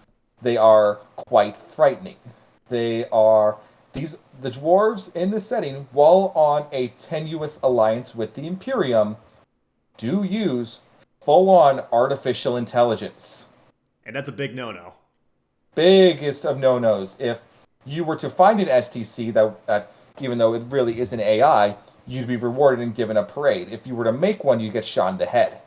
they are quite frightening. They are the dwarves in this setting, while on a tenuous alliance with the Imperium, do use full-on artificial intelligence. And that's a big no-no. Biggest of no-nos. If you were to find an STC that even though it really is an AI, you'd be rewarded and given a parade. If you were to make one, you get shot in the head.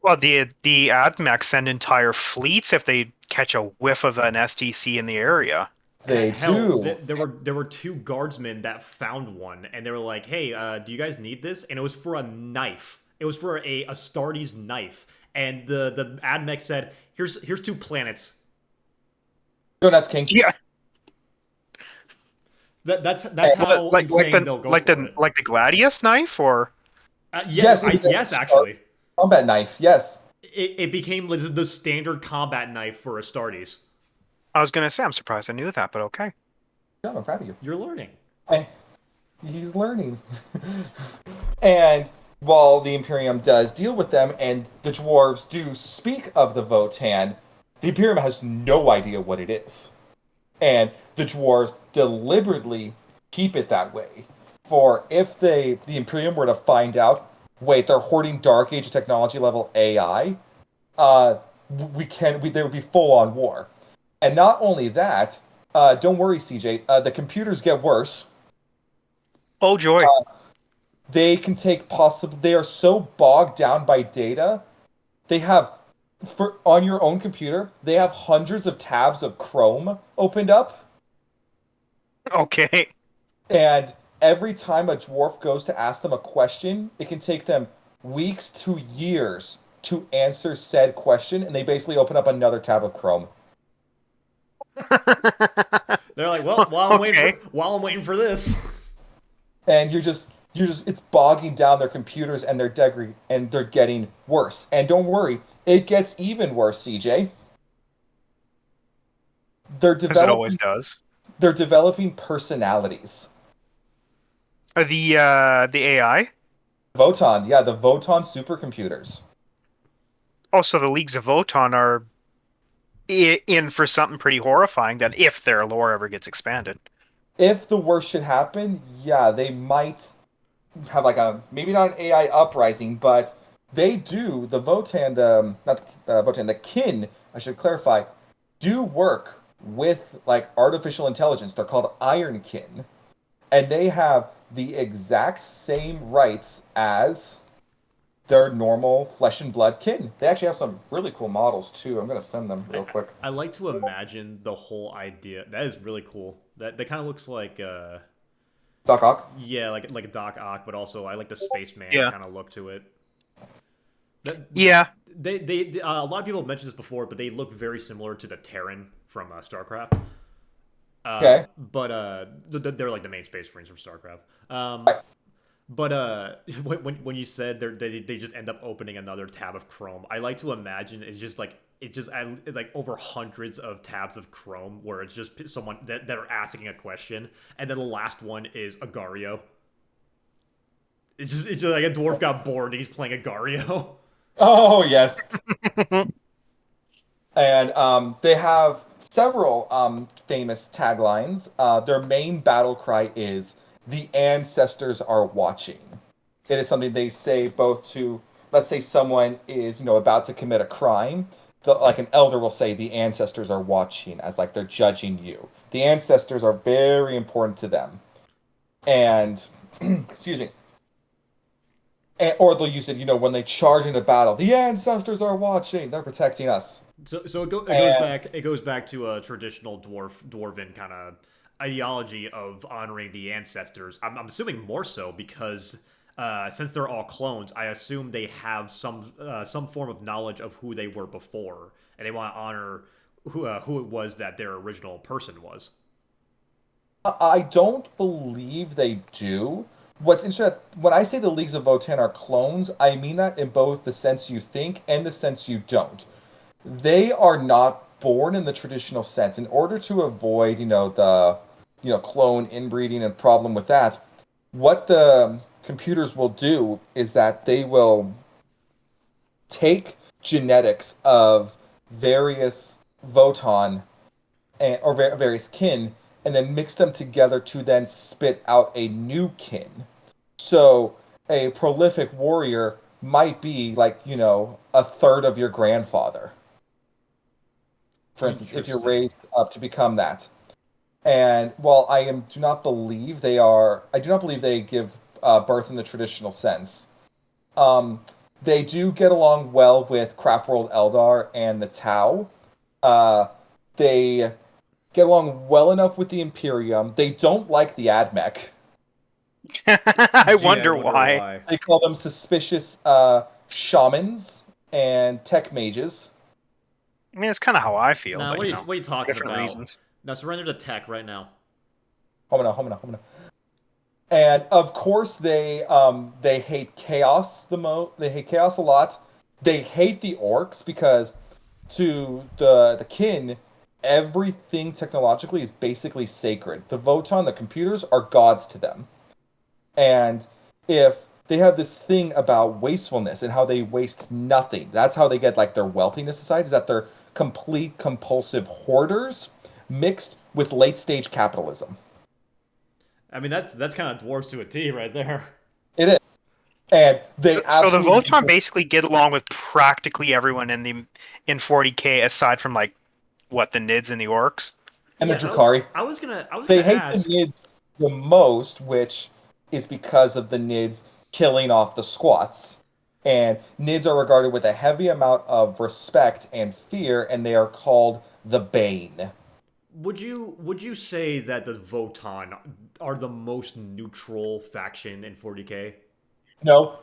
Well, the AdMech send entire fleets if they catch a whiff of an STC in the area. They Hell, do. there were two guardsmen that found one, and they were like, "Hey, do you guys need this?" And it was for a knife. It was for a Astartes knife. And the AdMech said, "Here's 2 planets." Go nuts, King. Yeah, That's how insane they'll go for it. like the Gladius knife, or Yes, yes, actually. Combat knife, yes. It became the standard combat knife for Astartes. I was gonna say I'm surprised I knew that, but okay. John, I'm proud of you. You're learning. He's learning. And while the Imperium does deal with them, and the dwarves do speak of the Votan, the Imperium has no idea what it is. And the dwarves deliberately keep it that way. For if the Imperium were to find out, wait, they're hoarding Dark Age technology level AI, there would be full-on war. And not only that, don't worry, CJ. The computers get worse. Oh joy. They can take possible. They are so bogged down by data. They have for on your own computer. They have hundreds of tabs of Chrome opened up, Okay. and every time a dwarf goes to ask them a question, it can take them weeks to years to answer said question, and they basically open up another tab of Chrome. They're like, well, Okay. while I'm waiting for this. And you're just it's bogging down their computers and they're getting worse. And don't worry, it gets even worse, CJ. They're As it always developing does. they're developing personalities. The AI. Voton, yeah, the Voton supercomputers. Also, the Leagues of Voton are in for something pretty horrifying. That if their lore ever gets expanded. If the worst should happen, yeah, they might have like a maybe not an AI uprising, but they do the Votan, the not the Votan, the kin. I should clarify, do work with like artificial intelligence. They're called Ironkin, and they have the exact same rights as their normal flesh and blood kin. They actually have some really cool models too. I'm gonna send them real quick. I like to imagine the whole idea. That is really cool. That kind of looks like Doc Ock. yeah, like a Doc Ock, but also I like the spaceman Yeah. kind of look to it. That, Yeah. they a lot of people have mentioned this before, but they look very similar to the Terran from StarCraft. Okay. But they're like the main space marines from StarCraft. Right. But when you said they just end up opening another tab of Chrome, I like to imagine it's like over hundreds of tabs of Chrome where it's just someone that are asking a question, and then the last one is Agario. It's just like a dwarf got bored and he's playing Agario. Oh yes. And they have several famous taglines. Their main battle cry is "The ancestors are watching." It is something they say both to, let's say, someone is about to commit a crime. Like an elder will say, "The ancestors are watching," as like they're judging you. The ancestors are very important to them, and excuse me. Or they'll use it, when they charge into battle. The ancestors are watching. They're protecting us. So And it goes back to a traditional dwarven kind of ideology of honoring the ancestors. I'm assuming more so because since they're all clones, I assume they have some form of knowledge of who they were before, and they want to honor who it was that their original person was. I don't believe they do. What's interesting, when I say the Leagues of Votan are clones, I mean that in both the sense you think and the sense you don't. They are not born in the traditional sense. In order to avoid, the, clone inbreeding and problem with that, what the computers will do is that they will take genetics of various Voton various kin and then mix them together to then spit out a new kin. So a prolific warrior might be like, a third of your grandfather. For instance, if you're Interesting. raised up to become that. And while I do not believe they give birth in the traditional sense. Um, they do get along well with Craftworld Eldar and the Tau. They get along well enough with the Imperium. They don't like the AdMech. I Gee, I wonder wonder why. why. They call them suspicious shamans and tech mages. I mean, it's kind of how I feel, Nah, but what are you talking different about? reasons. Now surrender to tech right now. Homina. And of course they hate chaos they hate chaos a lot. They hate the orcs because to the kin, everything technologically is basically sacred. The Voton, the computers, are gods to them. And if they have this thing about wastefulness and how they waste nothing, that's how they get like their wealthiness aside, is that they're complete compulsive hoarders mixed with late stage capitalism. I mean that's kind of dwarves to a T right there. It is. And they So the absolutely Voton basically get along with practically everyone in 40K aside from like What, the Nids and the Orcs? And the Yeah, Drukhari. I was gonna They hate ask. the Nids the most, which is because of the Nids killing off the squats. And Nids are regarded with a heavy amount of respect and fear, and they are called the Bane. Would you say that the Votan are the most neutral faction in 40k? No,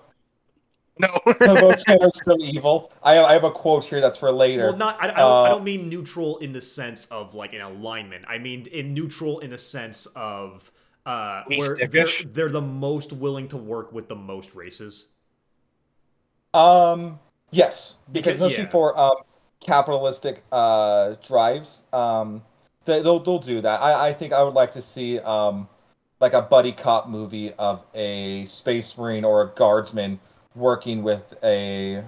No. the Votan are still evil. I have a quote here that's for Well, later. not I don't mean neutral in the sense of like an alignment. I mean in neutral in the sense of Least where dickish? they're the most willing to work with the most races. Yes, because Because especially yeah, for capitalistic drives, they'll do that. I think I would like to see like a buddy cop movie of a space marine or a guardsman working with a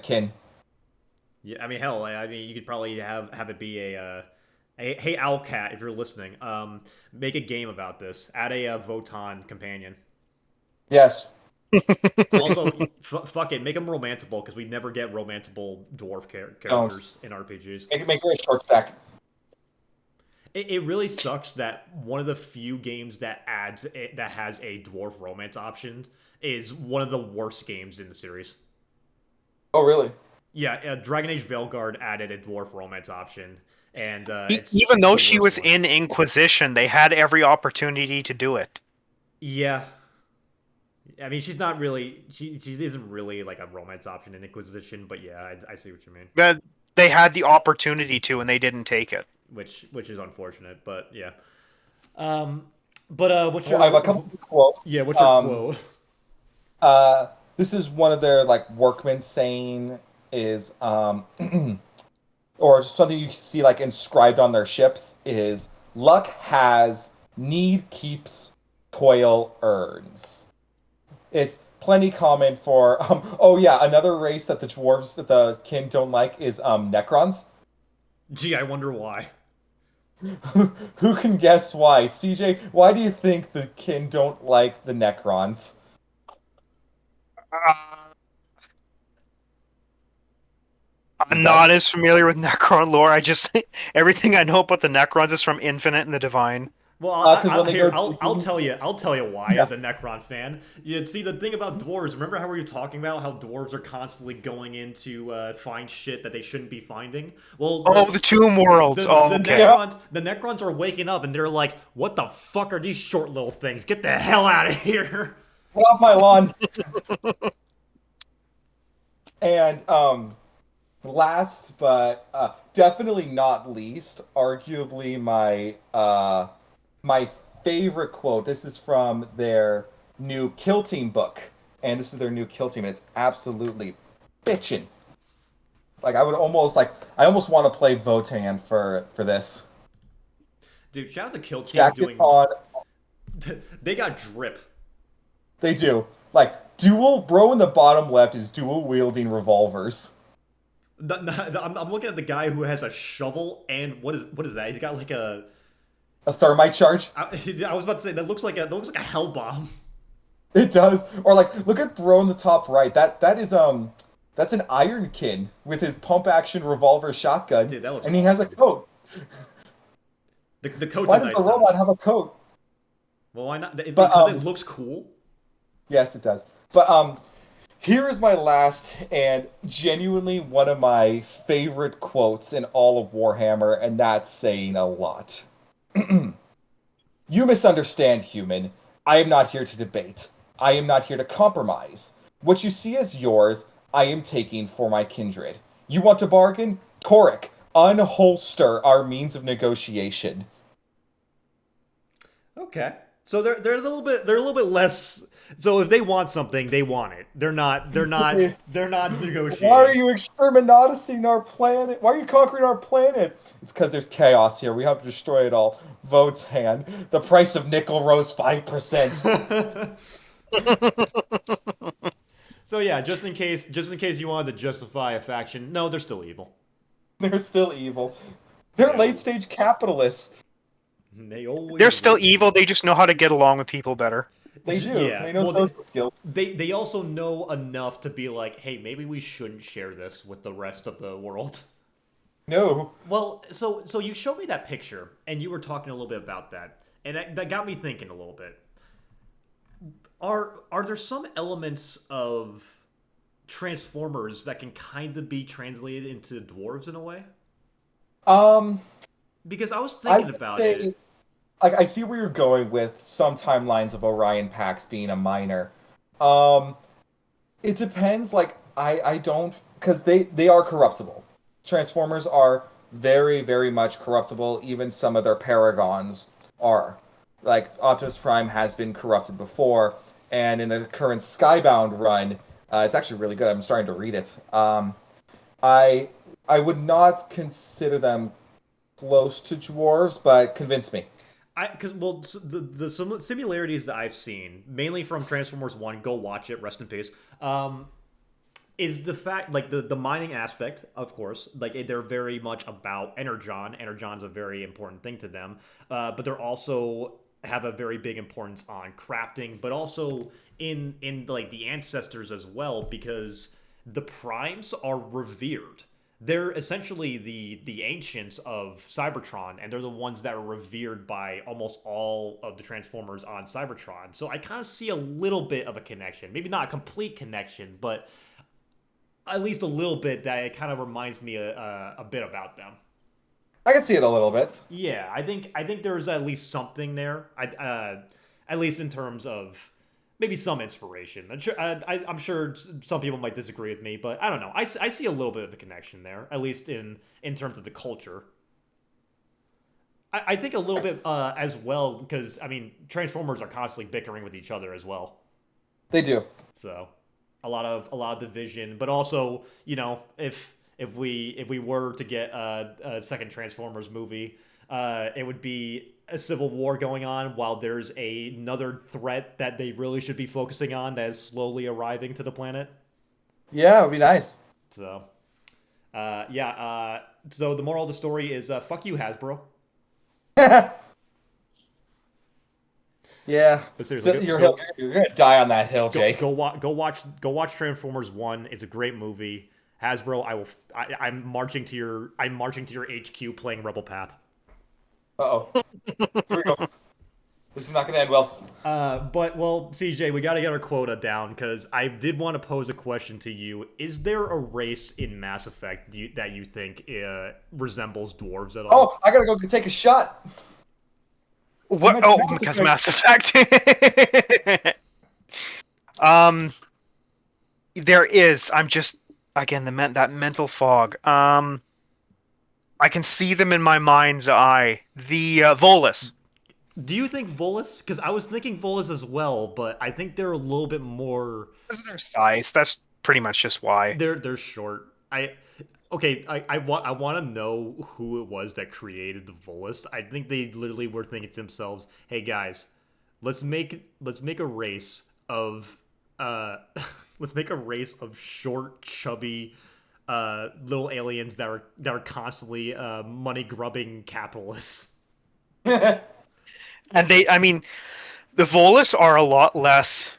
kin. yeah. I mean, hell, I mean, you could probably have it be a hey Owlcat if you're listening. Make a game about this. Add a Votan companion. Yes, Also, fuck it, make them romantable because we never get romantable dwarf don't characters in RPGs. make her a short stack. It really sucks that one of the few games that has a dwarf romance option is one of the worst games in the series. Oh, really? Yeah, Dragon Age Veilguard added a dwarf romance option, and Even though the she worst was one. in Inquisition, they had every opportunity to do it. Yeah, I mean she's not really she isn't really like a romance option in Inquisition, but yeah, I see what you mean. That they had the opportunity to, and they didn't take it. Which is unfortunate, but yeah. Um, but what's Well, I have a couple of quotes. what's your quote? This is one of their like workmen saying is or something you see like inscribed on their ships is luck has, need keeps, toil earns. It's plenty common for oh yeah, another race that the dwarves that the kin don't like is Necrons. Gee, I wonder why. Who can guess why? CJ, why do you think the kin don't like the Necrons? Uh, You I'm done? not as familiar with Necron lore. I just everything I know about the Necrons is from Infinite and the Divine. Well, Because when they here go I'll digging, tell you why. yeah, As a Necron fan, you see the thing about dwarves. Remember how we were talking about how dwarves are constantly going in to find shit that they shouldn't be finding? Well, Oh, the Tomb Worlds. Oh, okay. yeah, The Necrons are waking up and they're like, "What the fuck are these short little things? Get the hell out of here!" get off my lawn. And last but definitely not least, arguably my favorite quote. This is from their new Kill Team book, and this is their new Kill Team, and it's absolutely bitchin'. Like I almost want to play Votan for this. Dude, shout out to Kill Team Jacket doing. on, They got drip. they do. Like dual bro in the bottom left is dual wielding revolvers. I'm looking at the guy who has a shovel and what is that? He's got like a. A thermite charge. I was about to say that looks like a hell bomb. It does. Or like look at bro in the top right. That is that's an Ironkin with his pump action revolver shotgun. Dude, that looks and he has a awesome. coat. The coat's Why a does nice the touch. robot have a coat? Well, why not? But Because it looks cool. yes, it does. But here is my last and genuinely one of my favorite quotes in all of Warhammer, and that's saying a lot. You misunderstand, human. I am not here to debate. I am not here to compromise. What you see as yours, I am taking for my kindred. You want to bargain? Torek, unholster our means of negotiation. Okay. So they're a little bit less. So if they want something, they want it. They're not negotiating. Why are you exterminating our planet? Why are you conquering our planet? It's because there's chaos here. We have to destroy it all. Votes hand. The price of nickel rose 5%. So yeah, just in case you wanted to justify a faction, no, they're still evil. They're still evil. They're Yeah. late stage capitalists. They always They're still will be. evil. They just know how to get along with people better. They do. Yeah. They know Well, social skills. they also know enough to be like, hey, maybe we shouldn't share this with the rest of the world. No. Well, so you showed me that picture, and you were talking a little bit about that, and that got me thinking a little bit. Are there some elements of Transformers that can kind of be translated into dwarves in a way? Um, Because I was I thinking would about it. say, like, I see where you're going with some timelines of Orion Pax being a minor. Um, it depends. Like, I don't, because they are corruptible. Transformers are very, very much corruptible. Even some of their paragons are. Like, Optimus Prime has been corrupted before, and in the current Skybound run, it's actually really good. I'm starting to read it. I I would not consider them close to dwarves, but convince me. Because well, the similarities that I've seen, mainly from Transformers One, go watch it, rest in peace. Is the fact like the mining aspect, of course, like they're very much about energon. Energon's a very important thing to them, but they're also have a very big importance on crafting, but also in like the ancestors as well, because the primes are revered. They're essentially the ancients of Cybertron, and they're the ones that are revered by almost all of the Transformers on Cybertron. So I kind of see a little bit of a connection, maybe not a complete connection, but at least a little bit that it kind of reminds me a bit about them. I can see it a little bit. Yeah, I think there's at least something there. At least in terms of maybe some inspiration. I'm sure some people might disagree with me, but I don't know. I see a little bit of a connection there, at least in terms of the culture. I think a little bit as well because I mean Transformers are constantly bickering with each other as well. They do. So a lot of division, but also if we were to get a second Transformers movie, it would be a civil war going on while there's another threat that they really should be focusing on that is slowly arriving to the planet. Yeah, it would be nice. So yeah. So the moral of the story is fuck you, Hasbro. Yeah. But seriously, So you're gonna die on that hill, Jake. go watch Transformers One. It's a great movie. Hasbro, I'm marching to your HQ playing Rebel Path. Uh-oh. Here we go. This is not gonna end well. But well, CJ, we got to get our quota down because I did want to pose a question to you. Is there a race in Mass Effect that you think resembles dwarves at all? Oh, I gotta go take a shot. What? mentioned Oh, Mass because Effect. Mass Effect. um, there is. I'm just again that mental fog. I can see them in my mind's eye. The Volus. Do you think Volus? Because I was thinking Volus as well, but I think they're a little bit more. Because of their size. That's pretty much just why. They're short. I want to know who it was that created the Volus. I think they literally were thinking to themselves, "Hey guys, let's make a race of let's make a race of short, chubby, little aliens that are constantly money grubbing capitalists." And I mean, the Volus are a lot less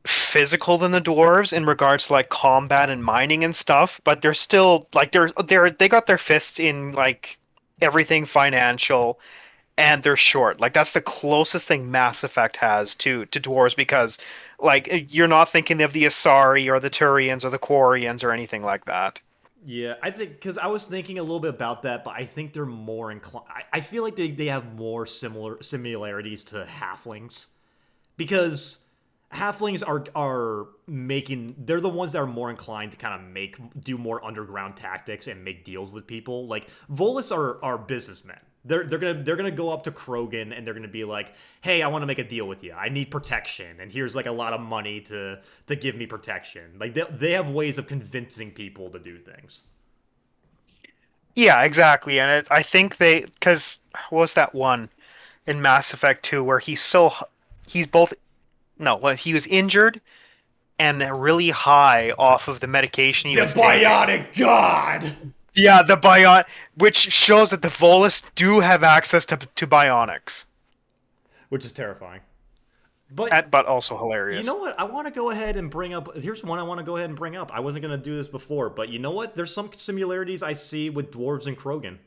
physical than the dwarves in regards to like combat and mining and stuff, but they're still like they got their fists in like everything financial, and they're short. Like that's the closest thing Mass Effect has to dwarves because like you're not thinking of the Asari or the Turians or the Quarians or anything like that. Yeah, I think because I was thinking a little bit about that, but I think they're more inclined. I feel like they have more similarities to halflings because halflings are making they're the ones that are more inclined to kind of do more underground tactics and make deals with people. Like Volus are businessmen. They're gonna go up to Krogan and they're gonna be like, "Hey, I want to make a deal with you. I need protection, and here's like a lot of money to give me protection." Like they have ways of convincing people to do things. Yeah, exactly. And I think because what was that one in Mass Effect 2 where he's both no, well, he was injured and really high off of the medication he The was taking. Bionic God. Yeah, the bion, which shows that the Volus do have access to bionics. Which is terrifying. But also you hilarious. know what? I want to go ahead and bring up. Here's one I want to go ahead and bring up. I wasn't going to do this before, but you know what? There's some similarities I see with dwarves and Krogan.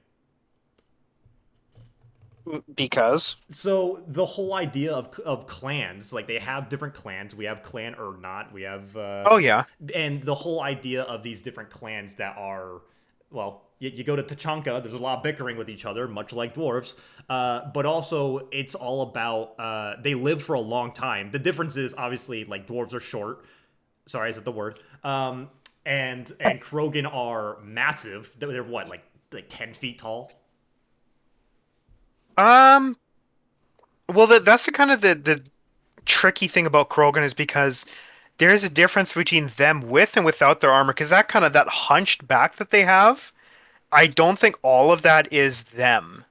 Because So the whole idea of clans, like they have different clans. We have clan or not. We have oh yeah, and the whole idea of these different clans that are, well, you go to Tachanka, there's a lot of bickering with each other, much like dwarves, but also it's all about they live for a long time. The difference is obviously like dwarves are short. Sorry, is that the word? And Krogan are massive. They're what, like 10 feet tall. um, well that's the kind of the tricky thing about Krogan is because there's a difference between them with and without their armor because that kind of that hunched back that they have, I don't think all of that is them.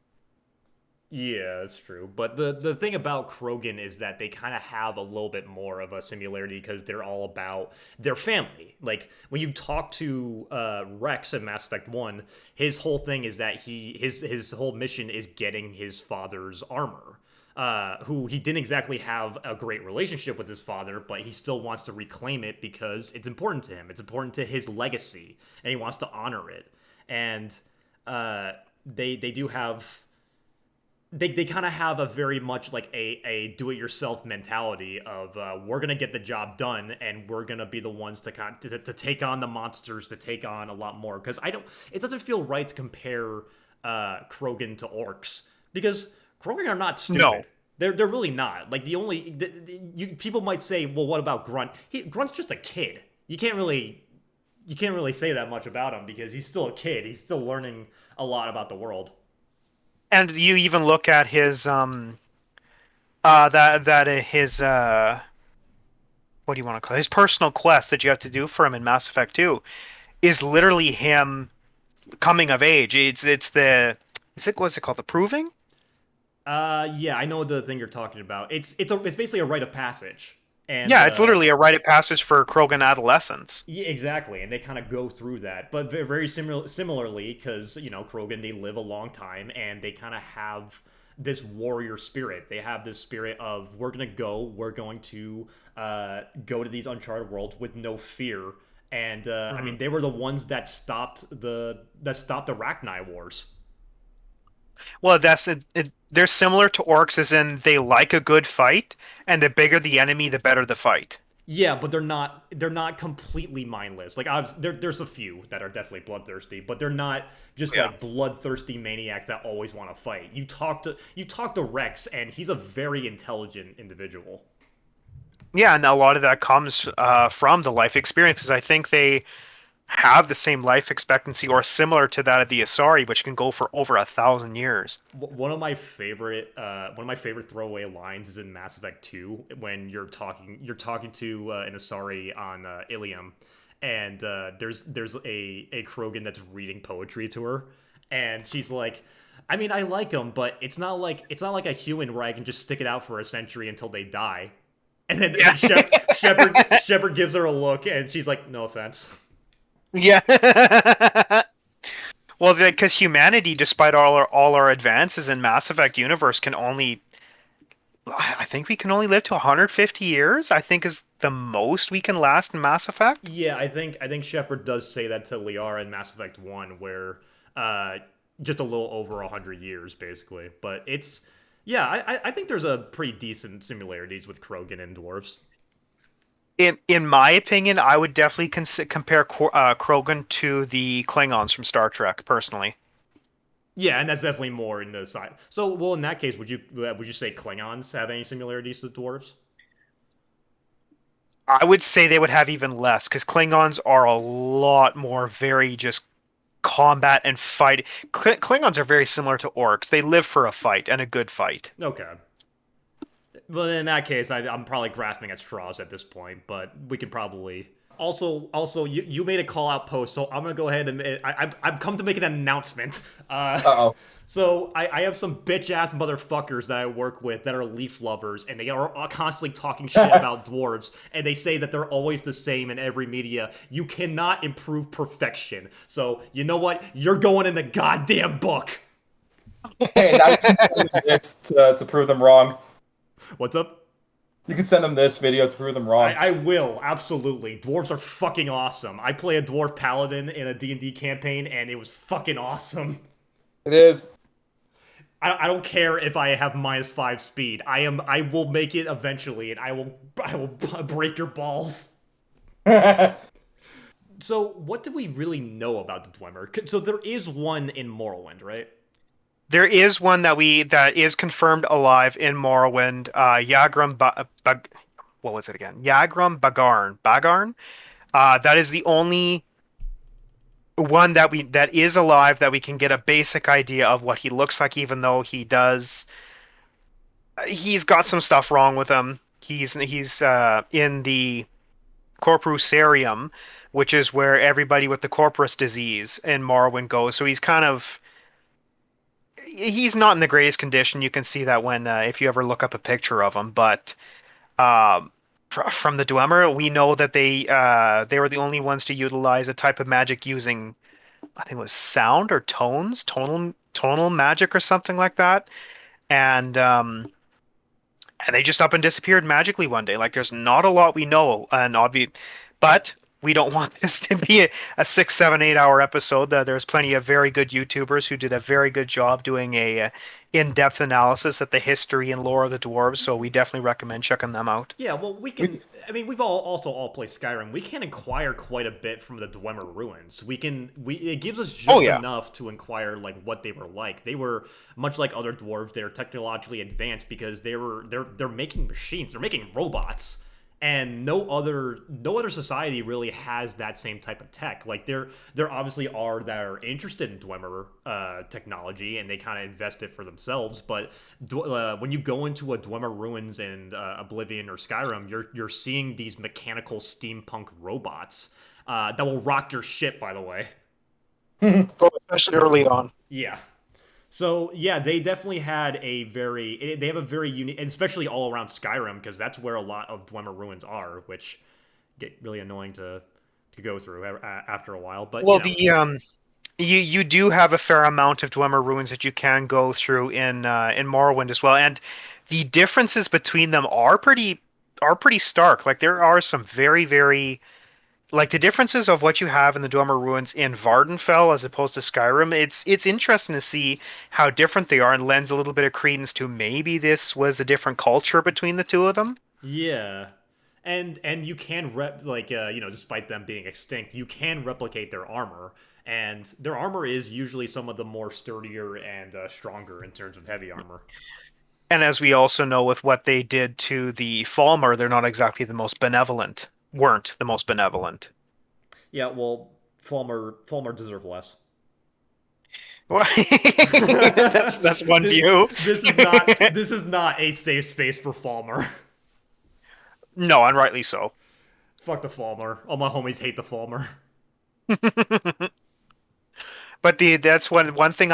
Yeah, that's true. But the thing about Krogan is that they kind of have a little bit more of a similarity because they're all about their family. Like when you talk to Rex in Mass Effect 1, his whole thing is that his whole mission is getting his father's armor. Who he didn't exactly have a great relationship with his father, but he still wants to reclaim it because it's important to him. It's important to his legacy, and he wants to honor it. And they do have they kind of have a very much like a do-it-yourself mentality of we're gonna get the job done and we're gonna be the ones to take on the monsters, to take on a lot more, because I don't it doesn't feel right to compare Krogan to orcs because Krogan are not stupid. No. They're really not. Like people might say, well, what about Grunt? Grunt's just a kid. You can't really say that much about him because he's still a kid. He's still learning a lot about the world. And you even look at his his what do you want to call it? His personal quest that you have to do for him in Mass Effect 2 is literally him coming of age. It's the is it what's it called? The proving? Yeah, I know the thing you're talking about. It's basically a rite of passage, and Yeah, it's literally a rite of passage for Krogan adolescence. yeah, exactly, and they kind of go through that, but very similarly, because Krogan, they live a long time, and they kind of have this warrior spirit. They have this spirit of we're going to go to these uncharted worlds with no fear. And I Mhm. mean, they were the ones that stopped the Rachni Wars. Well, they're similar to orcs as in they like a good fight, and the bigger the enemy, the better the fight. Yeah, but they're not completely mindless. Like there's a few that are definitely bloodthirsty, but they're not just Yeah. like bloodthirsty maniacs that always want to fight. You talk to Rex, and he's a very intelligent individual. Yeah, and a lot of that comes from the life experience because I think they have the same life expectancy or similar to that of the Asari, which can go for over 1,000 years. One of my favorite throwaway lines is in Mass Effect 2 when you're talking to an Asari on Ilium, and there's a Krogan that's reading poetry to her, and she's like, I mean, I like them, but it's not like a human where I can just stick it out for a century until they die. And then Yeah. Shepard gives her a look, and she's like, no offense. Yeah. Well, because humanity, despite all our advances in Mass Effect universe, can only, I think we can only live to 150 years. I think is the most we can last in Mass Effect. Yeah, I think Shepard does say that to Liara in Mass Effect 1, where uh, just a little over 100 years, basically. But yeah, I think there's a pretty decent similarities with Krogan and dwarves. In my opinion, I would definitely compare Krogan to the Klingons from Star Trek, personally. Yeah, and that's definitely more in the side. So, well, in that case, would you say Klingons have any similarities to dwarves? I would say they would have even less because Klingons are a lot more very just combat and fight. Klingons are very similar to orcs. They live for a fight and a good fight. Okay. Well, in that case, I'm probably grasping at straws at this point, but we could probably. Also, you made a call out post, so I'm gonna go ahead and I've come to make an announcement. Uh-oh. So I have some bitch ass motherfuckers that I work with that are leaf lovers, and they are constantly talking shit about dwarves, and they say that they're always the same in every media. You cannot improve perfection. So you know what? You're going in the goddamn book. Hey, now you can tell me this to prove them wrong. What's up? You can send them this video to prove them wrong. I will, absolutely. Dwarves are fucking awesome. I play a dwarf paladin in a D&D campaign, and it was fucking awesome. It is. I don't care if I have -5 speed. I will make it eventually, and I will break your balls. So, what do we really know about the Dwemer? So there is one in Morrowind, right? There is one that is confirmed alive in Morrowind. What was it again? Yagrum Bagarn. That is the only one that is alive that we can get a basic idea of what he looks like, even though he's got some stuff wrong with him. He's in the Corpusarium, which is where everybody with the Corpus disease in Morrowind goes. So he's not in the greatest condition. You can see that when if you ever look up a picture of him. But from the Dwemer, we know that they were the only ones to utilize a type of magic using, I think it was sound or tonal magic or something like that, and they just up and disappeared magically one day. Like there's not a lot we know, and obvious, but we don't want this to be a 6, 7, 8 hour episode. There's plenty of very good YouTubers who did a very good job doing a in-depth analysis of the history and lore of the dwarves. So we definitely recommend checking them out. Yeah, well, we can. I mean, we've all played Skyrim. We can inquire quite a bit from the Dwemer ruins. It gives us just enough to inquire like what they were like. They were much like other dwarves. They're technologically advanced because they're making machines. They're making robots. And no other society really has that same type of tech. Like there obviously are that are interested in Dwemer technology, and they kind of invest it for themselves. But when you go into a Dwemer ruins in Oblivion or Skyrim, you're seeing these mechanical steampunk robots that will rock your ship. By the way, Especially early on. yeah. So yeah, they definitely had they have a very unique, and especially all around Skyrim, because that's where a lot of Dwemer ruins are, which get really annoying to go through after a while. But well, you do have a fair amount of Dwemer ruins that you can go through in Morrowind as well, and the differences between them are pretty stark. Like there are some very, very, like the differences of what you have in the Dwemer ruins in Vardenfell as opposed to Skyrim. It's interesting to see how different they are, and lends a little bit of credence to maybe this was a different culture between the two of them. yeah, and you can despite them being extinct, you can replicate their armor. And their armor is usually some of the more sturdier and stronger in terms of heavy armor. And as we also know with what they did to the Falmer, they're not exactly the most benevolent. Weren't the most benevolent. Yeah, well, Falmer deserve less. Well, that's one view. This is not a safe space for Falmer. No, and rightly so. Fuck the Falmer. All my homies hate the Falmer. But that's one thing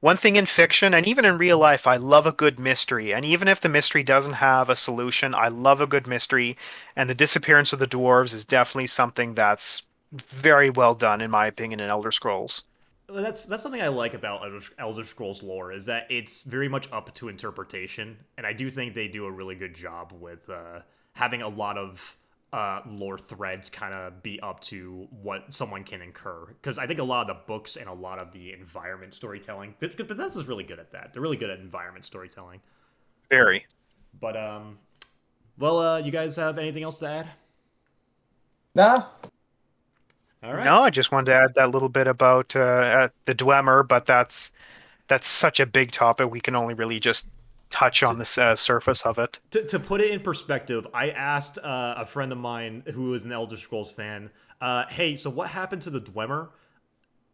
one thing in fiction and even in real life, I love a good mystery. And even if the mystery doesn't have a solution, I love a good mystery. And the disappearance of the dwarves is definitely something that's very well done, in my opinion, in Elder Scrolls. That's something I like about Elder Scrolls lore, is that it's very much up to interpretation, and I do think they do a really good job with having a lot of lore threads kind of be up to what someone can incur. Because I think a lot of the books and a lot of the environment storytelling, Bethesda's really good at that. They're really good at environment storytelling. Very. But you guys have anything else to add? Nah. All right. No, I just wanted to add that little bit about the Dwemer, but that's such a big topic. We can only really just touch on the surface of it. To put it in perspective, I asked a friend of mine who is an Elder Scrolls fan, hey, so what happened to the Dwemer?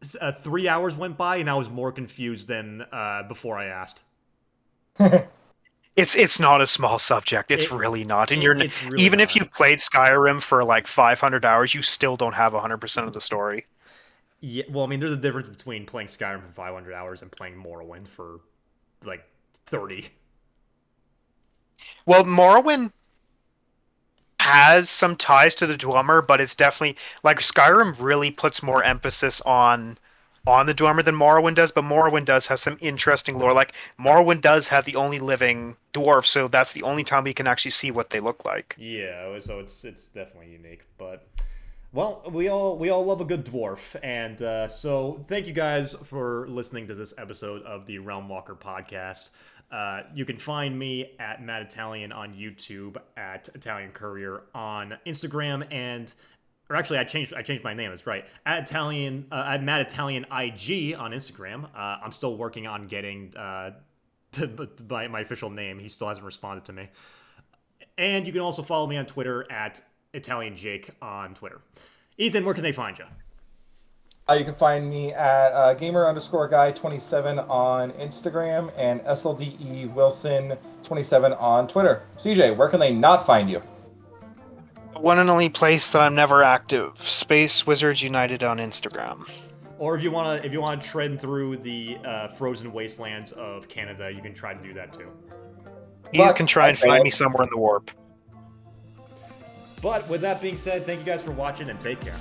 3 hours went by, and I was more confused than before I asked. It's not a small subject. It's really not. And really even if you've played Skyrim for like 500 hours, you still don't have 100% of the story. Yeah, well, I mean, there's a difference between playing Skyrim for 500 hours and playing Morrowind for like 30. Well, Morrowind has some ties to the Dwemer, but it's definitely like Skyrim really puts more emphasis on on the Dwemer than Morrowind does, but Morrowind does have some interesting lore. Like, Morrowind does have the only living dwarf, so that's the only time we can actually see what they look like. Yeah, so it's definitely unique, but well, we all love a good dwarf, and so thank you guys for listening to this episode of the Realm Walker podcast. You can find me at Matt Italian on YouTube, at Italian Courier on Instagram, or actually, I changed my name. That's right. At Matt Italian IG on Instagram. I'm still working on getting my official name. He still hasn't responded to me. And you can also follow me on Twitter at Italian Jake on Twitter. Ethan, where can they find you? You can find me at gamer_guy27 on Instagram and SLDE Wilson 27 on Twitter. CJ, where can they not find you? One and only place that I'm never active, Space Wizards United on Instagram. Or if you wanna tread through the frozen wastelands of Canada, you can try to do that too. You can try and find me somewhere in the warp. But with that being said, thank you guys for watching and take care.